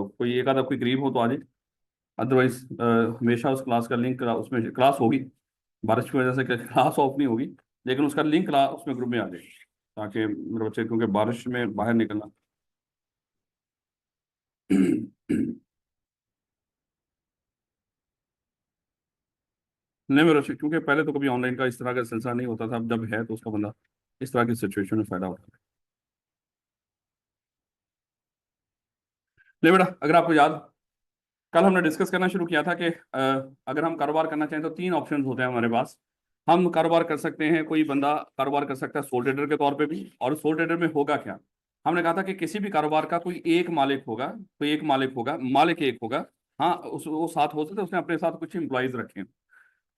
कोई एक आधा कोई करीब हो तो आ जाए, अदरवाइज हमेशा उस क्लास का लिंक, उसमें क्लास होगी, बारिश की वजह से क्लास ऑफ नहीं होगी, लेकिन उसका लिंक क्लास उसमें ग्रुप में आ जाए, ताकि मेरे बच्चे, क्योंकि बारिश में बाहर निकलना नहीं मेरे बच्चे, क्योंकि पहले तो कभी ऑनलाइन का इस तरह का सिलसिला नहीं होता था, अब जब है तो उसका बंदा इस तरह की सिचुएशन में फायदा उठाता है। नहीं बेटा, अगर आपको याद, कल हमने डिस्कस करना शुरू किया था कि अगर हम कारोबार करना चाहें तो तीन ऑप्शंस होते हैं हमारे पास। हम कारोबार कर सकते हैं, कोई बंदा कारोबार कर सकता है सोल ट्रेडर के तौर पे भी, और सोल ट्रेडर में होगा क्या, हमने कहा था कि किसी भी कारोबार का कोई एक मालिक होगा, कोई एक मालिक होगा, मालिक एक होगा। हाँ, उस वो साथ हो सकता है, उसने अपने साथ कुछ एम्प्लॉयज रखे हैं।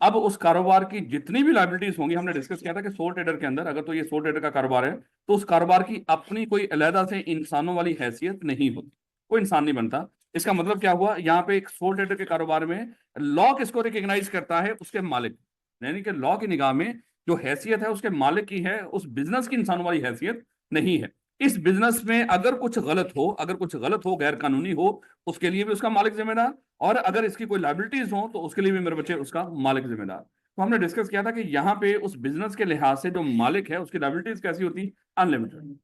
अब उस कारोबार की जितनी भी लाइबिलिटीज होंगी, हमने डिस्कस किया था कि सोल ट्रेडर के अंदर, अगर तो ये सोल ट्रेडर का कारोबार है, तो उस कारोबार की अपनी कोई अलहदा से इंसानों वाली हैसियत नहीं होती, कोई इंसान नहीं बनता। इसका मतलब क्या हुआ, यहाँ पे एक सोल ट्रेडर के कारोबार में लॉ किसको रिकॉग्नाइज करता है, उसके मालिक, यानी कि लॉ की निगाह में जो हैसियत है उसके मालिक की है, उस बिजनेस की इंसानों वाली हैसियत नहीं है। इस बिजनेस में अगर कुछ गलत हो, अगर कुछ गलत हो, गैर कानूनी हो, उसके लिए भी उसका मालिक जिम्मेदार, और अगर इसकी कोई लाइबिलिटीज हो तो उसके लिए भी मेरे बच्चे उसका मालिक जिम्मेदार। तो हमने डिस्कस किया था कि यहाँ पे उस बिजनेस के लिहाज से जो मालिक है उसकी लाइबिलिटीज कैसी होती, अनलिमिटेड।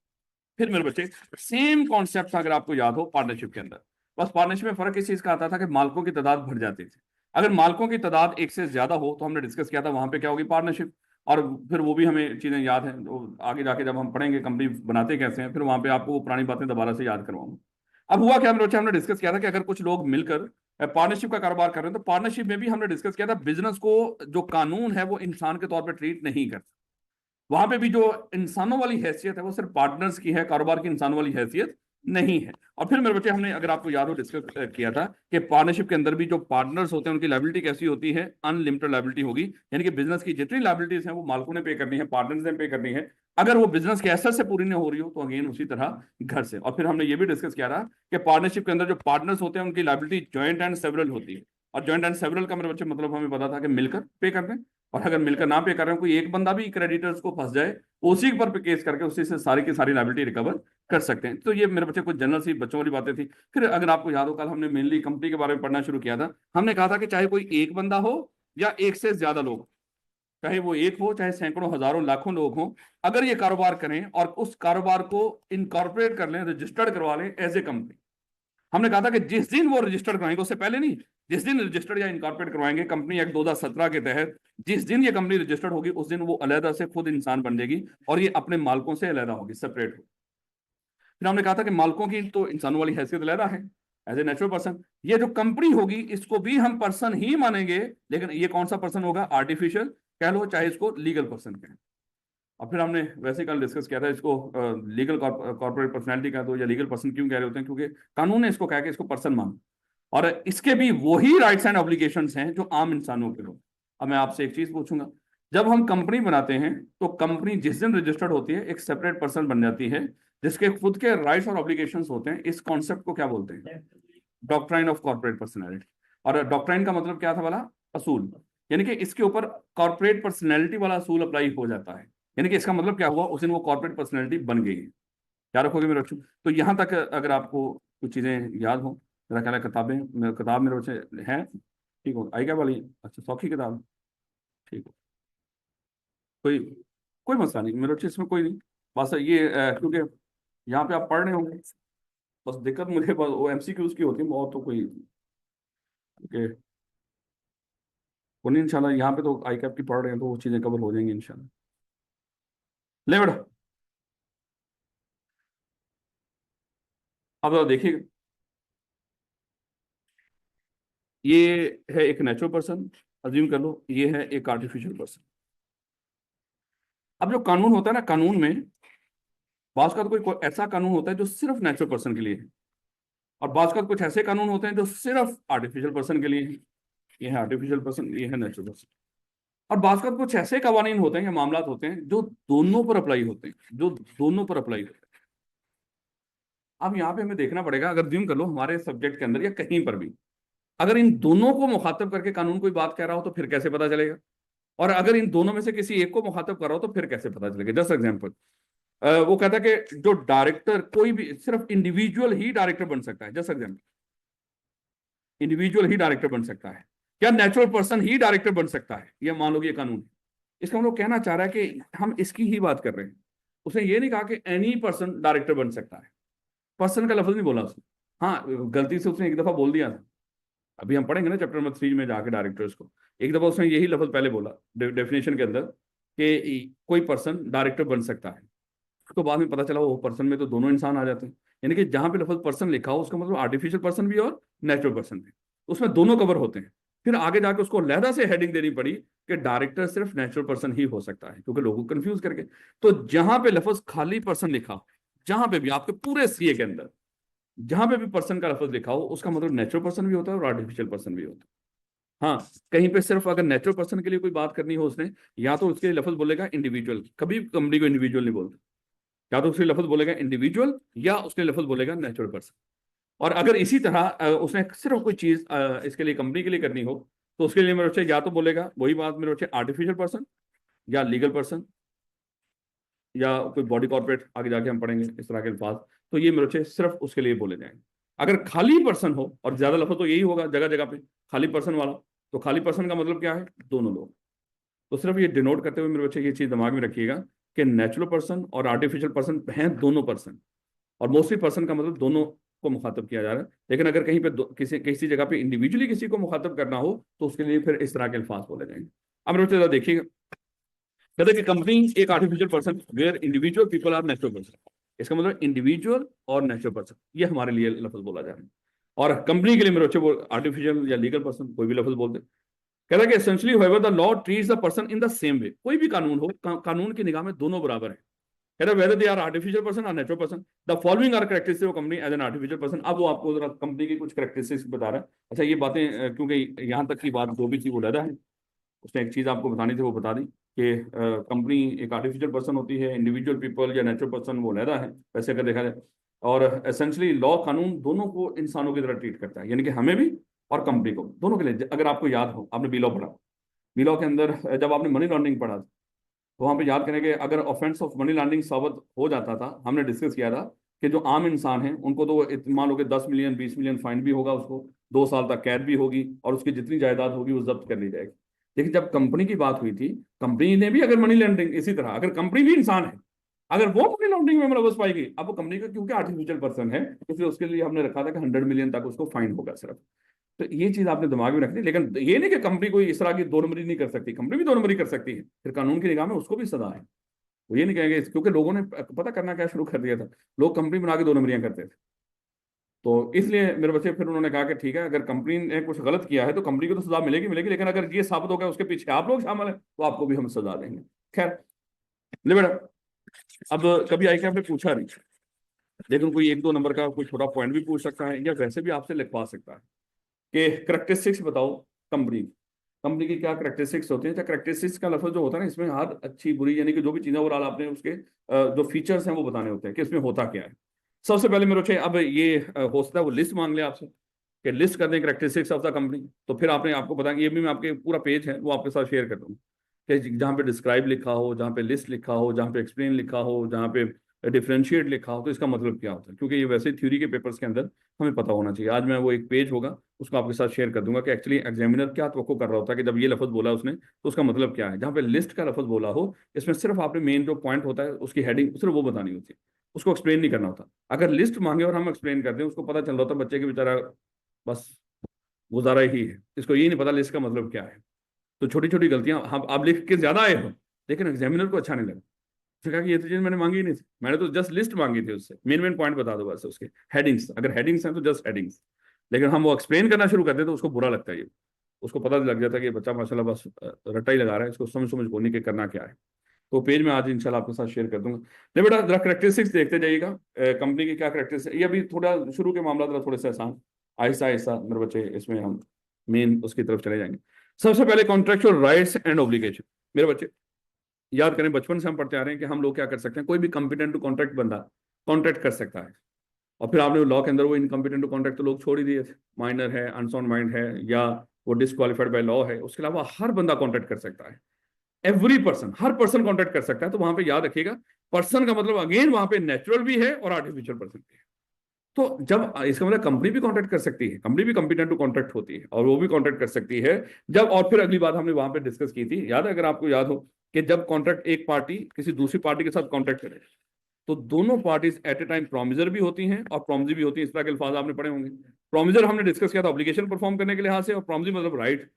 फिर मेरे बच्चे, सेम कॉन्सेप्ट अगर आपको याद हो पार्टनरशिप के अंदर, बस पार्टनरशिप में फर्क इस चीज का आता था कि मालिकों की तादाद बढ़ जाती थी। अगर मालिकों की तादाद एक से ज्यादा हो तो हमने डिस्कस किया था वहां पे क्या होगी, पार्टनरशिप। और फिर वो भी हमें चीजें याद हैं, तो आगे जाके जब हम पढ़ेंगे कंपनी बनाते कैसे हैं, फिर वहां पे आपको वो पुरानी बातें दोबारा से याद करवाऊंगा। अब हुआ क्या मेरे बच्चे, हमने डिस्कस किया था कि अगर कुछ लोग मिलकर पार्टनरशिप का कारोबार कर रहे हैं, तो पार्टनरशिप में भी हमने डिस्कस किया था बिजनेस को जो कानून है वो इंसान के तौर पर ट्रीट नहीं करता। वहां पे भी जो इंसानों वाली हैसियत है वो सिर्फ पार्टनर्स की है, कारोबार की इंसानों वाली हैसियत नहीं है। और फिर मेरे बच्चे, हमने अगर आपको याद हो डिस्कस किया था कि पार्टनरशिप के अंदर भी जो पार्टनर्स होते हैं उनकी लाइबिलिटी कैसी होती है, अनलिमिटेड लाइबिलिटी होगी, यानी कि बिजनेस की जितनी लाइबिलिटीज हैं वो मालिकों ने पे करनी है, पार्टनर्स ने पे करनी है। अगर वो बिजनेस के एसेट से पूरी नहीं हो रही हो तो अगेन उसी तरह घर से। और फिर हमने ये भी डिस्कस किया था कि पार्टनरशिप के अंदर जो पार्टनर्स होते हैं उनकी लाइबिलिटी ज्वाइंट एंड सेवरल होती है। और ज्वाइंट एंड सेवरल का मेरे बच्चे मतलब हमें पता था कि मिलकर पे कर दें, और अगर मिलकर ना पे कर रहे हो, कोई एक बंदा भी क्रेडिटर्स को फंस जाए, उसी पर पे केस करके उसी से सारी की सारी लाइबिलिटी रिकवर कर सकते हैं। तो ये मेरे बच्चे कुछ जनरल सी बच्चों वाली बातें थी। फिर अगर आपको याद हो, कल हमने मेनली कंपनी के बारे में पढ़ना शुरू किया था। हमने कहा था कि चाहे कोई एक बंदा हो या एक से ज्यादा लोग, चाहे वो एक हो, चाहे सैकड़ों हजारों लाखों लोग हों, अगर ये कारोबार करें और उस कारोबार को इनकॉर्पोरेट कर लें, रजिस्टर्ड करवा लें एज ए कंपनी। हमने कहा था कि जिस दिन वो रजिस्टर्ड करवाएंगे, उससे पहले नहीं, जिस दिन रजिस्टर्ड या इनकॉर्पोरेट करवाएंगे कंपनी एक्ट 2017 के तहत, जिस दिन ये कंपनी रजिस्टर्ड होगी उस दिन वो अलहदा से खुद इंसान बन जाएगी और ये अपने मालिकों से अलहदा होगी, सेपरेट होगी। फिर हमने कहा था कि मालिकों की तो इंसानों वाली हैसियत अलहदा है, एज ए नेचुरल पर्सन। ये जो कंपनी होगी इसको भी हम पर्सन ही मानेंगे, लेकिन ये कौन सा पर्सन होगा, आर्टिफिशियल कह लो, चाहे इसको लीगल पर्सन कहें। और फिर हमने वैसे कल डिस्कस किया था, इसको लीगल कॉर्पोरेट पर्सनैलिटी कह दो या लीगल पर्सन क्यों कह रहे होते हैं, क्योंकि कानून ने इसको कहा कि इसको पर्सन मानो, और इसके भी वही राइट्स एंड ऑब्लिगेशंस हैं जो आम इंसानों के हो। अब मैं आपसे एक चीज पूछूंगा, जब हम कंपनी बनाते हैं तो कंपनी जिस दिन रजिस्टर्ड होती है एक सेपरेट पर्सन बन जाती है, जिसके खुद के राइट्स और ऑब्लिगेशंस होते हैं। इस कॉन्सेप्ट को क्या बोलते हैं, डॉक्ट्राइन ऑफ कॉर्पोरेट पर्सनैलिटी। और डॉक्ट्राइन का मतलब क्या था वाला, असूल, यानी कि इसके ऊपर कॉर्पोरेट पर्सनैलिटी वाला असूल अप्लाई हो जाता है। यानी कि इसका मतलब क्या हुआ, उस दिन वो कॉर्पोरेट पर्सनैलिटी बन गई है। क्या रखोगे मेरे बच्चों, तो यहां तक अगर आपको कुछ चीजें याद हो, मेरा ख्याल है किताबें, किताब मेरे बच्चे हैं, ठीक हो, आई क्या वाली, अच्छा सौखी किताब, ठीक हो, कोई कोई मसला नहीं मेरे बच्चे, इसमें कोई नहीं। बस ये क्योंकि यहाँ पे आप पढ़ रहे होंगे, बस दिक्कत मुझे बस वो एमसीक्यूज की होती है और तो कोई के वो नहीं। इंशाल्लाह यहाँ पे तो आई कैप की पढ़ रहे हैं तो वो चीजें कवर हो जाएंगी इंशाल्लाह। ले बेटा, अब देखिए, ये है एक नेचुरल पर्सन, अज्यूम कर लो ये है एक आर्टिफिशियल पर्सन। अब जो कानून होता है ना, कानून में बाज का तो कोई ऐसा कानून होता है जो सिर्फ नेचुरल पर्सन के लिए है, और बाज का कुछ ऐसे कानून होते हैं जो सिर्फ आर्टिफिशियल पर्सन के लिए है। ये है आर्टिफिशियल पर्सन, ये है नेचुरल पर्सन। और बाज का कुछ ऐसे कवानीन होते हैं या मामलात होते हैं जो दोनों पर अप्लाई होते हैं, जो दोनों पर अप्लाई होते हैं। अब यहाँ पे हमें देखना पड़ेगा, अगर ज्यूम कर लो हमारे सब्जेक्ट के अंदर या कहीं पर भी अगर इन दोनों को मुखातब करके कानून कोई बात कह रहा हो तो फिर कैसे पता चलेगा, और अगर इन दोनों में से किसी एक को मुखातब कर रहा हो तो फिर कैसे पता चलेगा। जस्ट एग्जाम्पल, वो कहता है कि जो डायरेक्टर, कोई भी सिर्फ इंडिविजुअल ही डायरेक्टर बन सकता है, जस्ट एग्जाम्पल, इंडिविजुअल ही डायरेक्टर बन सकता है, क्या नेचुरल पर्सन ही डायरेक्टर बन सकता है, यह मान लो कि ये कानून है। इसका मतलब कहना चाह रहा है कि हम इसकी ही बात कर रहे हैं। उसने ये नहीं कहा कि एनी पर्सन डायरेक्टर बन सकता है, पर्सन का लफ्ज नहीं बोला उसने। हाँ, गलती से उसने एक दफा बोल दिया था, अभी हम पढ़ेंगे ना चैप्टर नंबर 3 में जाके डायरेक्टर्स को। एक दफा उसने यही लफ्ज पहले बोला डेफिनेशन के अंदर कि कोई पर्सन डायरेक्टर बन सकता है, तो बाद में पता चला वो पर्सन में तो दोनों इंसान आ जाते हैं। यानी कि जहां पे लफ्ज पर्सन लिखा हो उसका मतलब आर्टिफिशियल पर्सन भी और नेचुरल पर्सन भी, उसमें दोनों कवर होते हैं। फिर आगे जाके उसको लहदा से हेडिंग देनी पड़ी कि डायरेक्टर सिर्फ नेचुरल पर्सन ही हो सकता है, क्योंकि लोगों को कंफ्यूज करके। तो जहां पे लफ्ज खाली पर्सन लिखा, जहां पे भी आपके पूरे सीए के अंदर जहां पे भी पर्सन का लफ्ज लिखा हो, उसका मतलब नेचुरल पर्सन भी होता है और आर्टिफिशियल पर्सन भी होता है। हाँ, कहीं पे सिर्फ अगर नेचुरल पर्सन के लिए कोई बात करनी हो उसने, या तो उसके लिए लफ्ज बोलेगा इंडिविजुअल, कभी कंपनी को इंडिविजुअल नहीं बोलते, या तो उसके लफ्ज बोलेगा इंडिविजुअल या उसके लफ्ज बोलेगा नेचुरल पर्सन। और अगर इसी तरह उसने सिर्फ कोई चीज इसके लिए कंपनी के लिए करनी हो, तो उसके लिए मेरे बच्चे या तो बोलेगा वही बात मेरे बच्चे आर्टिफिशियल पर्सन या लीगल पर्सन या कोई बॉडी कॉर्पोरेट, आगे जाके हम पढ़ेंगे इस तरह के अल्फाज। तो ये मेरे बच्चे सिर्फ उसके लिए बोले जाएंगे। अगर खाली पर्सन हो, और ज्यादा लफ्ज तो यही होगा जगह जगह पे खाली पर्सन वाला, तो खाली पर्सन का मतलब क्या है, दोनों लोग। तो सिर्फ ये डिनोट करते हुए मेरे बच्चे ये चीज दिमाग में रखिएगा कि नेचुरल पर्सन और आर्टिफिशियल पर्सन हैं दोनों पर्सन, और मोस्टली पर्सन का मतलब दोनों को मुखातब किया जा रहा है। लेकिन अगर कहीं पे किसी किसी जगह पे इंडिविजुअली किसी को मुखातब करना हो, तो उसके लिए फिर इस तरह के अल्फाज बोले जाएंगे। अब मेरे बच्चे देखिएगा, कहते हैं कि कंपनी एक artificial person where individual people are natural person. इसका मतलब इंडिविजुअल और नेचुरल पर्सन, ये हमारे लिए लफ्ज बोला जा रहा है। और कंपनी के लिए मेरे बच्चे वो आर्टिफिशियल या लीगल पर्सन कोई भी लफ्ज बोल दे। कहता है कि essentially however the law treats the person in the same way. कोई भी कानून हो, कानून की निगाह में दोनों बराबर है। कहता है whether they are artificial person और natural person, the following are characteristics of company as an artificial person. अब वो आपको जरा कंपनी की कुछ कैरेक्टरिस्टिक्स बता रहा है। अच्छा, ये बातें क्योंकि यहाँ तक की बात जो भी थी वो लहदा है, उसने एक चीज आपको बतानी थी वो बता दी कि कंपनी एक आर्टिफिशियल पर्सन होती है, इंडिविजुअल पीपल या नेचुरल पर्सन वो लहदा है वैसे अगर देखा जाए। और एसेंशली लॉ कानून दोनों को इंसानों की तरह ट्रीट करता है, यानी कि हमें भी और कंपनी को, दोनों के लिए। अगर आपको याद हो, आपने बी लॉ पढ़ा, बी लॉ के अंदर जब आपने मनी लॉन्ड्रिंग पढ़ा तो वहां पे याद करें कि अगर ऑफेंस ऑफ मनी लॉन्ड्रिंग साबित हो जाता था, हमने डिस्कस किया था कि जो आम इंसान है उनको तो मान लो कि 10 मिलियन 20 मिलियन फाइन भी होगा, उसको 2 साल तक कैद भी होगी, और उसकी जितनी जायदाद होगी वो जब्त कर ली जाएगी। लेकिन जब कंपनी की बात हुई थी, कंपनी ने भी अगर मनी लॉन्ड्रिंग, इसी तरह अगर कंपनी भी इंसान है, अगर वो मनी लॉन्ड्रिंग में मुलव्वस पाई गई, अब वो कंपनी का क्योंकि आर्टिफिशियल पर्सन है, इसलिए उसके लिए हमने रखा था कि 100 मिलियन तक उसको फाइन होगा सिर्फ। तो ये चीज आपने दिमाग में रखनी। लेकिन ये नहीं कि कंपनी कोई इस तरह की दो नंबरी नहीं कर सकती, कंपनी भी दो नंबरी कर सकती है, फिर कानून की निगाह में उसको भी सजा है। वो ये नहीं कहेंगे, क्योंकि लोगों ने पता करना क्या शुरू कर दिया था, लोग कंपनी बना के दो नंबरियां करते थे। तो इसलिए मेरे बच्चे फिर उन्होंने कहा कि ठीक है, अगर कंपनी ने कुछ गलत किया है तो कंपनी को तो सजा मिलेगी मिलेगी, लेकिन अगर ये साबित हो गया उसके पीछे आप लोग शामिल हैं तो आपको भी हम सजा देंगे। खैर, ले बेटा, अब कभी आई आपने पूछा नहीं, लेकिन कोई 1-2 नंबर का कोई छोटा पॉइंट भी पूछ सकता है, या वैसे भी आपसे लिखवा सकता है कि करेक्टरिस्टिक्स बताओ कंपनी, कंपनी की क्या करेक्टरिस्टिक्स होती है। क्या करेक्टरिस्टिक्स का लफ्ज जो होता है ना, इसमें हर अच्छी बुरी यानी कि जो भी चीजें ओवरऑल आपने उसके जो फीचर्स हैं वो बताने होते हैं कि इसमें होता क्या है। सबसे पहले मेरे बच्चे, अब ये हो सकता है वो लिस्ट मांग ले आपसे कि लिस्ट कर दें करेक्टरिस्टिक्स ऑफ द कंपनी, तो फिर आपने आपको बताएंगे, ये भी मैं आपके पूरा पेज है वो आपके साथ शेयर कर दूंगा कि जहाँ पे डिस्क्राइब लिखा हो, जहाँ पे लिस्ट लिखा हो, जहाँ पे एक्सप्लेन लिखा हो, जहाँ पे डिफरेंशिएट लिखा हो, तो इसका मतलब क्या होता है, क्योंकि ये वैसे थ्योरी के पेपर्स के अंदर हमें पता होना चाहिए। आज मैं वो एक पेज होगा उसको आपके साथ शेयर कर दूंगा कि एक्चुअली एग्जामिनर क्या तवक्को कर रहा होता है कि जब ये लफ्ज बोला उसने तो उसका मतलब क्या है। जहाँ पे लिस्ट का लफ्ज बोला हो, इसमें सिर्फ आपने मेन जो पॉइंट होता है उसकी हेडिंग सिर्फ वो बतानी होती है, उसको एक्सप्लेन नहीं करना होता। अगर लिस्ट मांगे और हम एक्सप्लेन करते हैं, उसको पता चल रहा होता बच्चे के बेचारा बस गुजारा ही है, इसको ये नहीं पता लिस्ट का मतलब क्या है। तो छोटी छोटी गलतियां हम आप लिख के ज्यादा आए हो, लेकिन एग्जामिनर को अच्छा नहीं लगा, उसने कहा कि ये तो चीज मैंने मांगी ही नहीं थी, मैंने तो जस्ट लिस्ट मांगी थी, उससे मेन मेन पॉइंट बता दो बस, उसके हेडिंग्स, अगर हेडिंग्स हैं तो जस्ट हेडिंग्स। लेकिन हम वो एक्सप्लेन करना शुरू करते तो उसको बुरा लगता है, ये उसको पता लग जाता है कि ये बच्चा माशाल्लाह बस रट्टा ही लगा रहा है, इसको समझ समझ को नहीं कि करना क्या है। तो पेज में आज इंशाल्लाह आपके साथ शेयर कर दूंगा। नहीं बेटा, जरा करेक्टरिस्टिक्स देखते जाइएगा कंपनी की क्या करेक्टरिस्टिक्स। ये अभी थोड़ा शुरू के मामला थोड़े से आसान, आहिस्ता आहिस्ता मेरे बच्चे इसमें हम मेन उसकी तरफ चले जाएंगे। सबसे पहले कॉन्ट्रेक्चुअल राइट्स एंड ऑब्लिगेशन। मेरे बच्चे याद करें, बचपन से हम पढ़ते आ रहे हैं कि हम लोग क्या कर सकते हैं, कोई भी कॉम्पिटेंट टू कॉन्ट्रैक्ट बंदा कॉन्ट्रैक्ट कर सकता है। और फिर आपने लॉ के अंदर वो इनकॉम्पिटेंट टू कॉन्ट्रैक्ट तो लोग छोड़ ही दिए थे, माइनर है, अनसाउंड माइंड है, या वो डिस्क्वालिफाइड बाय लॉ है, उसके अलावा हर बंदा कॉन्ट्रैक्ट कर सकता है। एवरी पर्सन, हर पर्सन कॉन्ट्रैक्ट कर सकता है। तो वहां पे याद रखिएगा, पर्सन का मतलब अगेन वहां पे नेचुरल भी है और आर्टिफिशियल पर्सन भी है। तो जब इसका मतलब कंपनी भी कॉन्ट्रैक्ट कर सकती है, कंपनी भी कंपिटेंट टू कॉन्ट्रैक्ट होती है और वो भी कॉन्ट्रैक्ट कर सकती है जब, और फिर अगली बात हमने वहां पे डिस्कस की थी, याद है अगर आपको याद हो, कि जब कॉन्ट्रैक्ट एक पार्टी किसी दूसरी पार्टी के साथ कॉन्ट्रैक्ट करे तो दोनों पार्टीज एट ए टाइम प्रोमिजर भी होती हैं और प्रॉमिजी भी होती है। इस तरह के अल्फाज आपने पढ़े होंगे। प्रोमिजर हमने डिस्कस किया था ऑब्लिगेशन परफॉर्म करने के लिहाज से, और प्रॉमिजी मतलब राइट।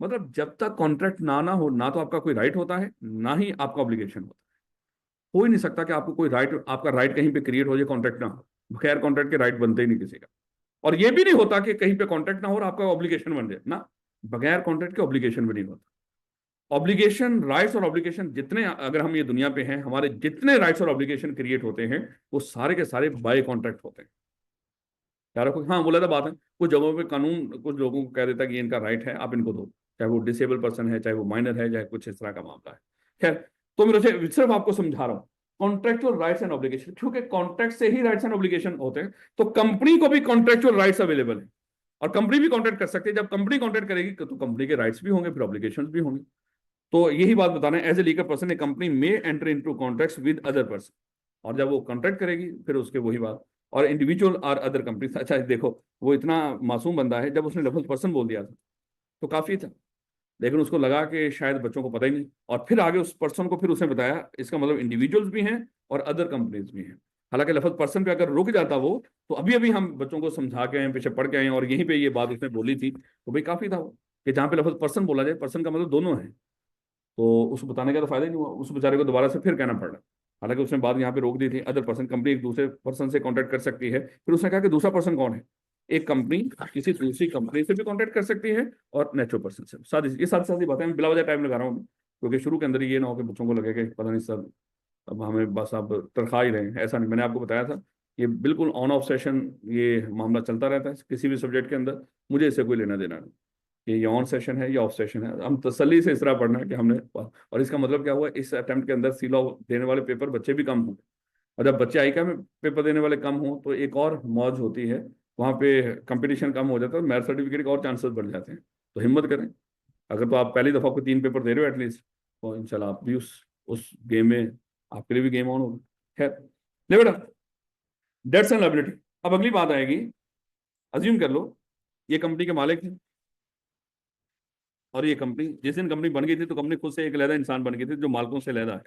मतलब जब तक कॉन्ट्रैक्ट ना हो, ना तो आपका कोई राइट होता है ना ही आपका ऑब्लिगेशन होता है। हो ही नहीं सकता कि आपको कोई राइट, आपका राइट कहीं पे क्रिएट हो जाए कॉन्ट्रैक्ट ना हो। बगैर कॉन्ट्रैक्ट के राइट बनते ही नहीं किसी का। और ये भी नहीं होता कि कहीं पे कॉन्ट्रैक्ट ना हो और आपका ऑब्लिगेशन बन जाए ना। बगैर कॉन्ट्रैक्ट के ऑब्लिगेशन भी नहीं होता। ऑब्लिगेशन, राइट्स और ऑब्लिगेशन जितने अगर हम ये दुनिया पे हैं, हमारे जितने राइट्स और ऑब्लिगेशन क्रिएट होते हैं वो सारे के सारे बाय कॉन्ट्रैक्ट होते हैं। यार कोई हाँ बोला था बात है, कुछ जगहों पे कानून कुछ लोगों को कह देता है कि ये इनका राइट है, आप इनको दो, चाहे वो डिसेबल पर्सन है, चाहे वो माइनर है, चाहे कुछ इस तरह का मामला है। खैर, तो मैं सिर्फ आपको समझा रहा हूँ कॉन्ट्रेक्चुअल राइट्स एंड ऑब्लिगेशन, क्योंकि कॉन्ट्रैक्ट से ही राइट्स एंड ऑब्लिगेशन होते हैं। तो कंपनी को भी कॉन्ट्रेक्चुअल राइट्स अवेलेबल है और कंपनी भी कॉन्ट्रैक्ट कर सकती है। जब कंपनी कॉन्ट्रैक्ट करेगी तो कंपनी के राइट्स भी होंगे, फिर ऑब्लिगेशन भी होंगे। तो यही बात बताना है, as a legal person a company में enter into contracts with other person, और जब वो कॉन्ट्रैक्ट करेगी फिर उसके वही बात, और इंडिविजुअल और अदर कंपनी। अच्छा देखो, वो इतना मासूम बंदा है, जब उसने डबल पर्सन बोल दिया था तो काफी था, लेकिन उसको लगा कि शायद बच्चों को पता ही नहीं, और फिर आगे उस पर्सन को फिर उसने बताया इसका मतलब इंडिविजुअल्स भी हैं और अदर कंपनीज भी हैं। हालांकि लफज पर्सन पे अगर रुक जाता वो, तो अभी अभी हम बच्चों को समझा के आए, पीछे पढ़ के आए और यहीं पे ये बात उसने बोली थी, तो भाई काफी था वो, कि जहां पे लफज पर्सन बोला जाए, पर्सन का मतलब दोनों है, तो उसको बताने का तो फायदा ही नहीं हुआ, उस बेचारे को दोबारा से फिर कहना पड़ रहा। हालांकि उसने बात यहाँ पे रोक दी थी, अदर पर्सन, कंपनी एक दूसरे पर्सन से कॉन्टैक्ट कर सकती है। फिर उसने कहा कि दूसरा पर्सन कौन है, एक कंपनी किसी दूसरी कंपनी से भी कॉन्टैक्ट कर सकती है और नेचुरल पर्सन से। सारी ये सारी सारी बातें मैं बिला वजह टाइम लगा रहा हूँ, क्योंकि शुरू के अंदर ये ना हो कि बच्चों को लगे कि पता नहीं सर अब हमें बस आप तनख्वाह ही रहे हैं। ऐसा नहीं, मैंने आपको बताया था ये बिल्कुल ऑन ऑफ सेशन ये मामला चलता रहता है किसी भी सब्जेक्ट के अंदर, मुझे इससे कोई लेना देना नहीं कि ये ऑन सेशन है या ऑफ सेशन है। हम तसल्ली से इस तरह पढ़ना है कि हमने, और इसका मतलब क्या हुआ, इस अटेम्प्ट के अंदर सीलॉ देने वाले पेपर बच्चे भी कम होंगे, और जब बच्चे आईका में पेपर देने वाले कम हो तो एक और मौज होती है, वहाँ पे कंपटीशन कम हो जाता है, मेरिट सर्टिफिकेट के और चांसेस बढ़ जाते हैं। तो हिम्मत करें, अगर तो आप पहली दफा को 3 पेपर दे रहे हो एटलीस्ट, तो इंशाल्लाह आप भी उस गेम में, आपके लिए भी गेम ऑन होगा। खैर, ले बेटा, डेट्स एंड लायबिलिटी। अब अगली बात आएगी, अज्यूम कर लो ये कंपनी के मालिक थे, और ये कंपनी जिस दिन कंपनी बन गई थी तो कंपनी खुद से एक अलग इंसान बन गई थी जो मालिकों से अलग है।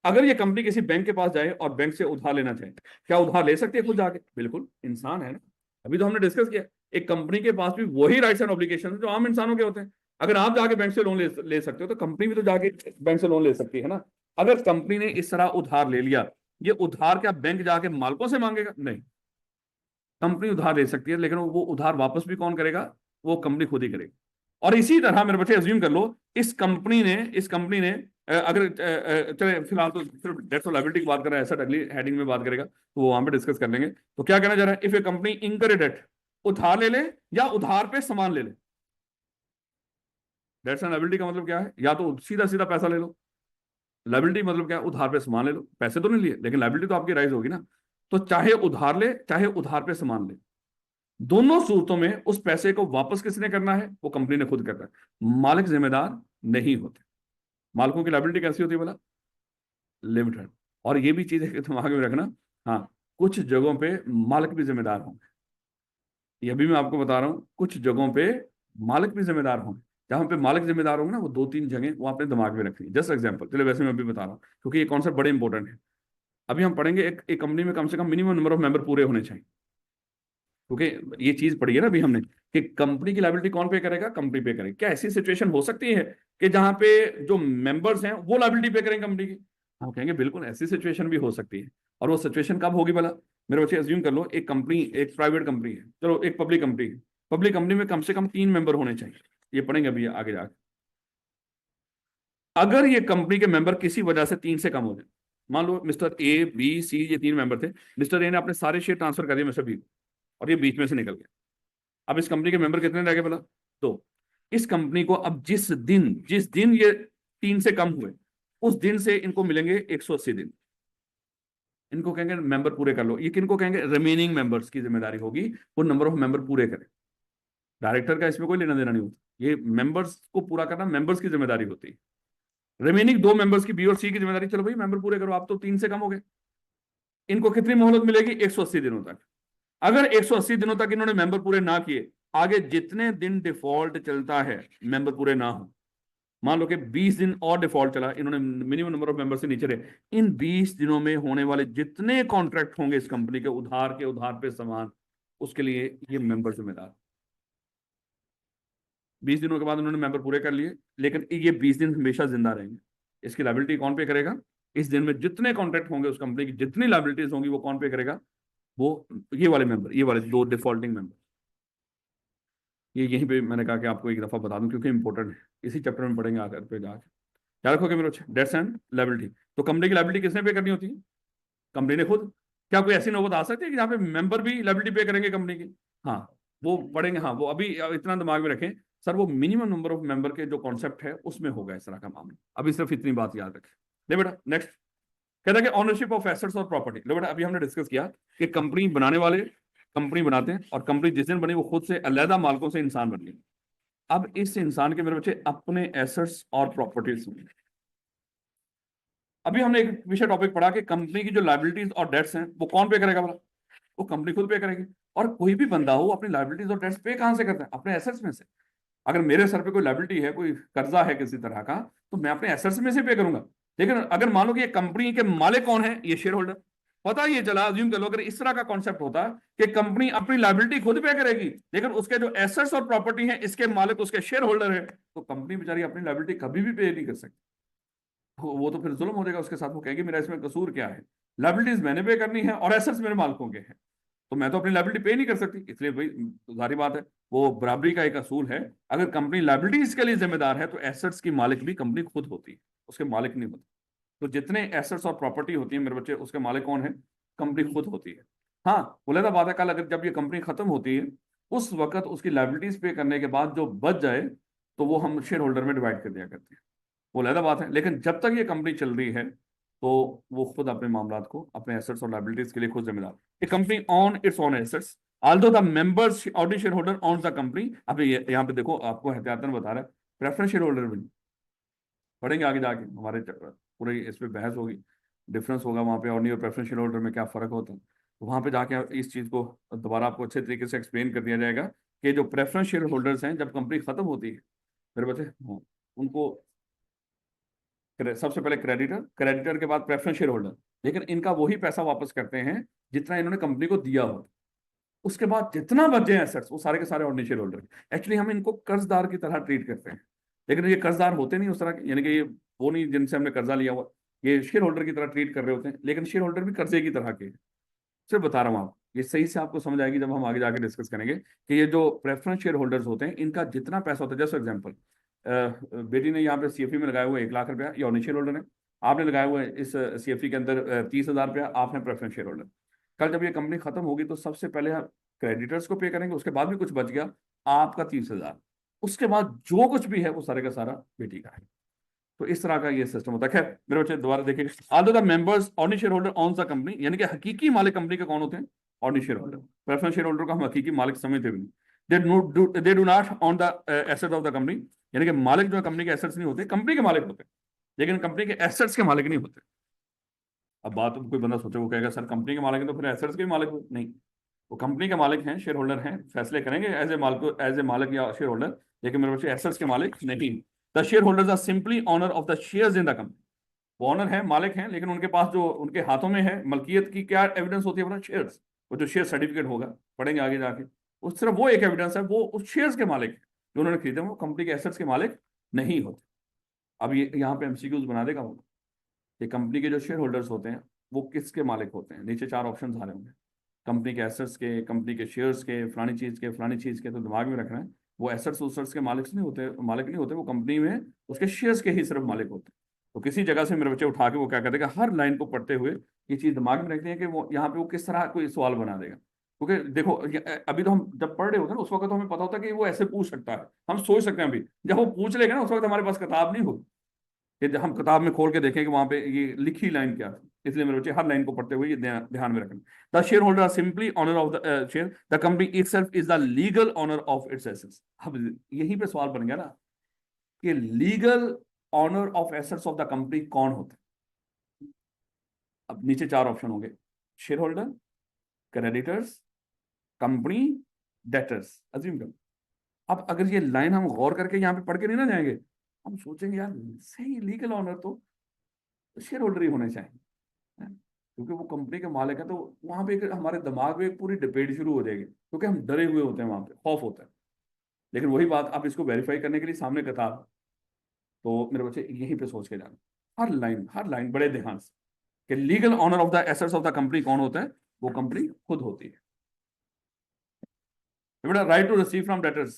अगर ये कंपनी किसी बैंक के पास जाए और बैंक से उधार लेना चाहे, क्या उधार ले सकती है खुद जाके? बिल्कुल, इंसान है ना। अभी तो हमने डिस्कस किया, एक कंपनी के पास भी वही राइट्स एंड ऑब्लिगेशन जो आम इंसानों के होते हैं। अगर आप जाके बैंक से लोन ले सकते हो तो कंपनी भी तो जाके बैंक से लोन ले सकती है ना। अगर कंपनी ने इस तरह उधार ले लिया, ये उधार क्या बैंक जाके मालिकों से मांगेगा? नहीं, कंपनी उधार ले सकती है, लेकिन वो उधार वापस भी कौन करेगा? वो कंपनी खुद ही करेगी। और इसी तरह मेरे बच्चे अज्यूम कर लो इस कंपनी ने अगर चले फिलहाल तो सिर्फ डेट्स और लायबिलिटी की बात कर रहा है, ऐसा अगली हेडिंग में बात करेगा तो वो वहां पे डिस्कस कर लेंगे। तो क्या कहना चाह रहा है, इफ ए कंपनी इंकर ए डेट, उधार ले ले या उधार पे सामान ले ले। डेट्स एंड लायबिलिटी का मतलब क्या है, या तो सीधा सीधा पैसा ले लो, लायबिलिटी मतलब क्या है, उधार पे सामान ले लो। पैसे तो नहीं लिए लेकिन लायबिलिटी तो आपकी राइज होगी ना। तो चाहे उधार ले चाहे उधार पे सामान ले, दोनों सूरतों में उस पैसे को वापस किसने करना है? वो कंपनी ने खुद करना है, मालिक जिम्मेदार नहीं होते। मालिकों की लायबिलिटी कैसी होती है बोला? लिमिटेड। और ये भी चीज दिमाग में रखना, हाँ, कुछ जगहों पे मालिक भी जिम्मेदार होंगे। ये भी मैं आपको बता रहा हूँ, कुछ जगहों पे मालिक भी जिम्मेदार होंगे। जहां पे मालिक जिम्मेदार होंगे ना, वो 2-3 जगह वो अपने दिमाग में रखनी है। जस्ट एग्जाम्पल, चलो वैसे मैं अभी बता रहा हूँ क्योंकि ये कॉन्सेप्ट बड़े इंपॉर्टेंट है। अभी हम पढ़ेंगे एक कंपनी में कम से कम मिनिमम नंबर ऑफ मेंबर पूरे होने चाहिए, क्योंकि ये चीज पढ़ी है ना अभी हमने कि कंपनी की लायबिलिटी कौन पे करेगा? कंपनी पे करेगी। क्या ऐसी सिचुएशन हो सकती है कि जहां पे जो मेंबर्स हैं वो लायबिलिटी पे करेंगे कंपनी की? हम कहेंगे बिल्कुल ऐसी सिचुएशन भी हो सकती है। और वो सिचुएशन कब होगी भला? मेरे बच्चे अज्यूम कर लो एक कंपनी, एक प्राइवेट कंपनी है, चलो एक पब्लिक कंपनी है। पब्लिक कंपनी में कम से कम 3 मेंबर होने चाहिए, ये पढ़ेंगे अभी आगे जाकर। अगर ये कंपनी के मेंबर किसी वजह से 3 से कम हो जाए, मान लो मिस्टर ए बी सी ये 3 मेंबर थे, मिस्टर ए ने अपने सारे शेयर ट्रांसफर कर दिए मिस्टर बी, और ये बीच में से निकल गया। अब इस कंपनी के मेंबर कितने रह गए बोला? तो इस कंपनी को अब जिस दिन ये 3 से कम हुए, उस दिन से इनको मिलेंगे 180 दिन। इनको कहेंगे मेंबर पूरे कर लो। ये किनको कहेंगे? रिमेनिंग मेंबर्स की जिम्मेदारी होगी वो नंबर ऑफ मेंबर पूरे करें। डायरेक्टर का इसमें कोई लेना देना नहीं होता, ये मेंबर्स को पूरा करना मेंबर्स की जिम्मेदारी होती है। रिमेनिंग 2 मेंबर्स की, बी और सी की जिम्मेदारी, चलो भाई मेंबर पूरे करो, आप तो 3 से कम हो गए। इनको कितनी मोहलत मिलेगी? 180 दिनों तक। अगर 180 दिनों तक इन्होंने मेंबर पूरे ना किए, आगे जितने दिन डिफॉल्ट चलता है मेंबर पूरे ना हो, मान लो कि 20 दिन और डिफॉल्ट चला, इन्होंने मिनिमम नंबर ऑफ मेंबर से नीचे रहे, इन 20 दिनों में होने वाले जितने कॉन्ट्रैक्ट होंगे इस कंपनी के उधार पे सामान, उसके लिए ये मेंबर जिम्मेदार। 20 दिनों के बाद उन्होंने मेंबर पूरे कर लिए, लेकिन ये 20 दिन हमेशा जिंदा रहेंगे। इसकी लायबिलिटी कौन पे करेगा? इस दिन में जितने कॉन्ट्रैक्ट होंगे उस कंपनी की, जितनी लायबिलिटीज होंगी, वो कौन पे करेगा? वो ये वाले मेंबर, ये वाले दो डिफॉल्टिंग मेंबर। ये यहीं पे मैंने कहा कि आपको एक दफा बता दूं क्योंकि इंपॉर्टेंट है, इसी चैप्टर में पढ़ेंगे आकर पे जाके। क्या रखोगे मेरे बच्चे? Debts and liability. तो कंपनी की लायबिलिटी किसने पे करनी होती है? कंपनी ने खुद। क्या कोई ऐसी नौबत आ सकती है कि जहाँ पे मेंबर भी लायबिलिटी पे करेंगे कंपनी की? हाँ, वो पढ़ेंगे। हाँ, वो अभी इतना दिमाग में रखें, सर वो मिनिमम नंबर ऑफ मेंबर के जो कॉन्सेप्ट है उसमें होगा इस तरह का मामला। अभी सिर्फ इतनी बात याद रखें। ले बेटा नेक्स्ट। कहता है कि ऑनरशिप ऑफ एसेट्स और प्रॉपर्टी। लो बेटा, अभी हमने डिस्कस किया कि कंपनी बनाने वाले कंपनी बनाते हैं, और कंपनी जिस दिन बनी वो खुद से अलहदा मालिकों से इंसान बन गई। अब इस इंसान के मेरे बच्चे अपने एसेट्स और प्रॉपर्टीज। अभी हमने एक विषय टॉपिक पढ़ा कि कंपनी की जो लायबिलिटीज और डेट्स हैं वो कौन पे करेगा बोला? वो कंपनी खुद पे करेगी। और कोई भी बंदा हो अपनी लायबिलिटीज और डेट्स पे कहां से करता है? अपने एसेट्स में से। अगर मेरे सर पे कोई लायबिलिटी है, कोई कर्जा है किसी तरह का, तो मैं अपने एसेट्स में से पे करूंगा। लेकिन अगर मान लो कि ये कंपनी के मालिक कौन है? ये शेयर होल्डर। पता ये चला, अज्यूम कर लो, अगर इस तरह का कॉन्सेप्ट होता कि कंपनी अपनी लायबिलिटी खुद पे करेगी, लेकिन उसके जो एसेट्स और प्रॉपर्टी है इसके मालिक उसके शेयर होल्डर है, तो कंपनी बेचारी अपनी लायबिलिटी कभी भी पे नहीं कर सकती। वो तो फिर जुल्म हो जाएगा उसके साथ। वो कहेगी मेरा इसमें कसूर क्या है? लायबिलिटीज मैंने पे करनी है और एसेट्स मेरे मालिकों के हैं, तो मैं तो अपनी लायबिलिटी पे नहीं कर सकती। इसलिए भाई जारी बात है, वो बराबरी का एक असूल है। अगर कंपनी लायबिलिटीज के लिए जिम्मेदार है तो एसेट्स की मालिक भी कंपनी खुद होती है, उसके मालिक नहीं होते। तो जितने एसेट्स और प्रॉपर्टी होती है मेरे बच्चे, उसके मालिक कौन है? कंपनी खुद होती है। हाँ, बोला था बात है, कल अगर जब ये कंपनी खत्म होती है, उस वक्त उसकी लायबिलिटीज पे करने के बाद जो बच जाए, तो वो हम शेयर होल्डर में डिवाइड कर दिया करते हैं। वो अलग बात है, लेकिन जब तक ये कंपनी चल रही है तो वो खुद अपने मामलात को, अपने एसेट्स और लायबिलिटीज के लिए खुद जिम्मेदार। ये company on its own assets although the members ordinary shareholder owns the company। अभी यहाँ पे देखो, आपको एहतियातन बता रहा है, प्रेफरेंस शेयर होल्डर भी पढ़ेंगे आगे जाके, हमारे पूरे इस पे बहस होगी, डिफरेंस होगा वहाँ पे ऑर्डिनरी और प्रेफरेंस शेयर होल्डर में क्या फर्क होता है। तो वहाँ पे जाके इस चीज़ को दोबारा आपको अच्छे तरीके से एक्सप्लेन कर दिया जाएगा कि जो प्रेफरेंस शेयर होल्डर्स हैं, जब कंपनी खत्म होती है मेरे बच्चे, उनको सबसे पहले क्रेडिटर, क्रेडिटर के बाद प्रेफरेंस शेयर होल्डर, लेकिन इनका वही पैसा वापस करते हैं जितना इन्होंने कंपनी को दिया हो। उसके बाद जितना बचे एसेट्स वो सारे के सारे ऑर्डिनरी शेयर होल्डर। एक्चुअली हम इनको कर्जदार की तरह ट्रीट करते हैं, लेकिन ये कर्जदार होते नहीं उस तरह के, यानी कि ये वो नहीं जिनसे हमने कर्जा लिया हुआ, ये शेयर होल्डर की तरह ट्रीट कर रहे होते हैं, लेकिन शेयर होल्डर भी कर्जे की तरह के हैं। सिर्फ बता रहा हूँ आपको, ये सही से आपको समझ आएगी जब हम आगे जाके डिस्कस करेंगे कि ये जो प्रेफरेंस शेयर होल्डर्स होते हैं इनका जितना पैसा होता है, जैसे एग्जाम्पल, बेटी ने यहाँ पे सीएफई में लगाया हुआ है 1 लाख रुपया, ये ऑर्डिनरी शेयर होल्डर है। आपने लगाया हुआ है इस सीएफई के अंदर 30,000 रुपया, आपने प्रेफरेंस शेयर होल्डर। कल जब ये कंपनी खत्म होगी तो सबसे पहले आप क्रेडिटर्स को पे करेंगे, उसके बाद भी कुछ बच गया आपका 30,000, उसके बाद जो कुछ भी है वो सारे का सारा बेटी का है। तो इस तरह का ये सिस्टम होता है। खैर मेरे बच्चे दोबारा देखिए, Aldous the members ordinary share holder on the company, यानी कि हकीकी मालिक कंपनी के कौन होते हैं? Ordinary share holder. Preference share holder को हम हकीकी मालिक समझते भी नहीं। They do not on the asset of the company, यानी कि मालिक जो है कंपनी के एसेट्स नहीं होते, कंपनी के मालिक होते हैं, लेकिन कंपनी के एसेट्स के मालिक नहीं होते। अब बात कोई बंदा सोचे, वो कहेगा सर कंपनी के मालिक है तो फिर एसेट्स के भी मालिक हो? नहीं, वो कंपनी के मालिक हैं, शेयर होल्डर हैं, फैसले करेंगे एज ए मालिक या शेयर होल्डर, लेकिन मेरे बच्चे एसेट्स के मालिक नहीं। The share holders are simply owner of the shares in the company. वो ऑनर है, मालिक हैं, लेकिन उनके पास जो उनके हाथों में है मलकियत की क्या एविडेंस होती है? अपना शेयर्स। वो जो शेयर सर्टिफिकेट होगा, पढ़ेंगे आगे जाके, उस सिर्फ वो एक एविडेंस है, वो उस शेयर्स के मालिक हैं जो उन्होंने खरीदे, वो कंपनी के एसेट्स के मालिक नहीं होते। अब ये यहाँ पे एमसीक्यूज बना देगा वो, कि कंपनी के जो शेयर होल्डर्स होते हैं वो किसके मालिक होते हैं। नीचे 4 ऑप्शन आ रहे होंगे, कंपनी के एसेट्स के, कंपनी के शेयर्स के, फलानी चीज के, फलानी चीज के। तो दिमाग में रखना है, वो एसेट्स उसेट्स के मालिक नहीं होते, मालिक नहीं होते, वो कंपनी में उसके शेयर्स के ही सिर्फ मालिक होते हैं। तो किसी जगह से मेरे बच्चे उठा के वो क्या कर देगा, हर लाइन को पढ़ते हुए ये चीज दिमाग में रखते हैं कि वो यहाँ पे वो किस तरह कोई सवाल बना देगा। क्योंकि देखो अभी तो हम जब पढ़ रहे होते हैं ना, उस वक्त तो हमें पता होता है कि वो ऐसे पूछ सकता है, हम सोच सकते हैं। अभी जब वो पूछ लेगा ना, उस वक्त हमारे पास किताब नहीं होगी कि हम किताब में खोल के देखें कि वहां पे ये लिखी लाइन क्या थी। इसलिए मेरे बच्चे हर लाइन को पढ़ते हुए ये ध्यान में रखना। The share holder are simply owner of the share, the company itself is the legal owner of its assets. अब यहीं पे सवाल बन गया ना कि legal owner of assets of the company कौन होता है? अब नीचे 4 ऑप्शन होंगे, share holder, creditors, company debtors, assume करो। अब अगर ये लाइन हम गौर करके यहाँ पे पढ़ के नहीं ना जाएंगे, हम सोचेंगे यार सही लीगल ऑनर तो शेयर होल्डर ही होने चाहिए, है? क्योंकि वो कंपनी के मालिक है, तो वहां पे हमारे दिमाग में एक पूरी डिबेट शुरू हो जाएगी, क्योंकि हम डरे हुए होते हैं, वहां पे खौफ होता है। लेकिन वही बात आप इसको वेरीफाई करने के लिए सामने कतार, तो मेरे बच्चे यहीं पे सोच के जाना, हर लाइन बड़े ध्यान से, कि legal owner of the assets of the company कौन होता है? वो कंपनी खुद होती है। बेटा right to receive from debtors,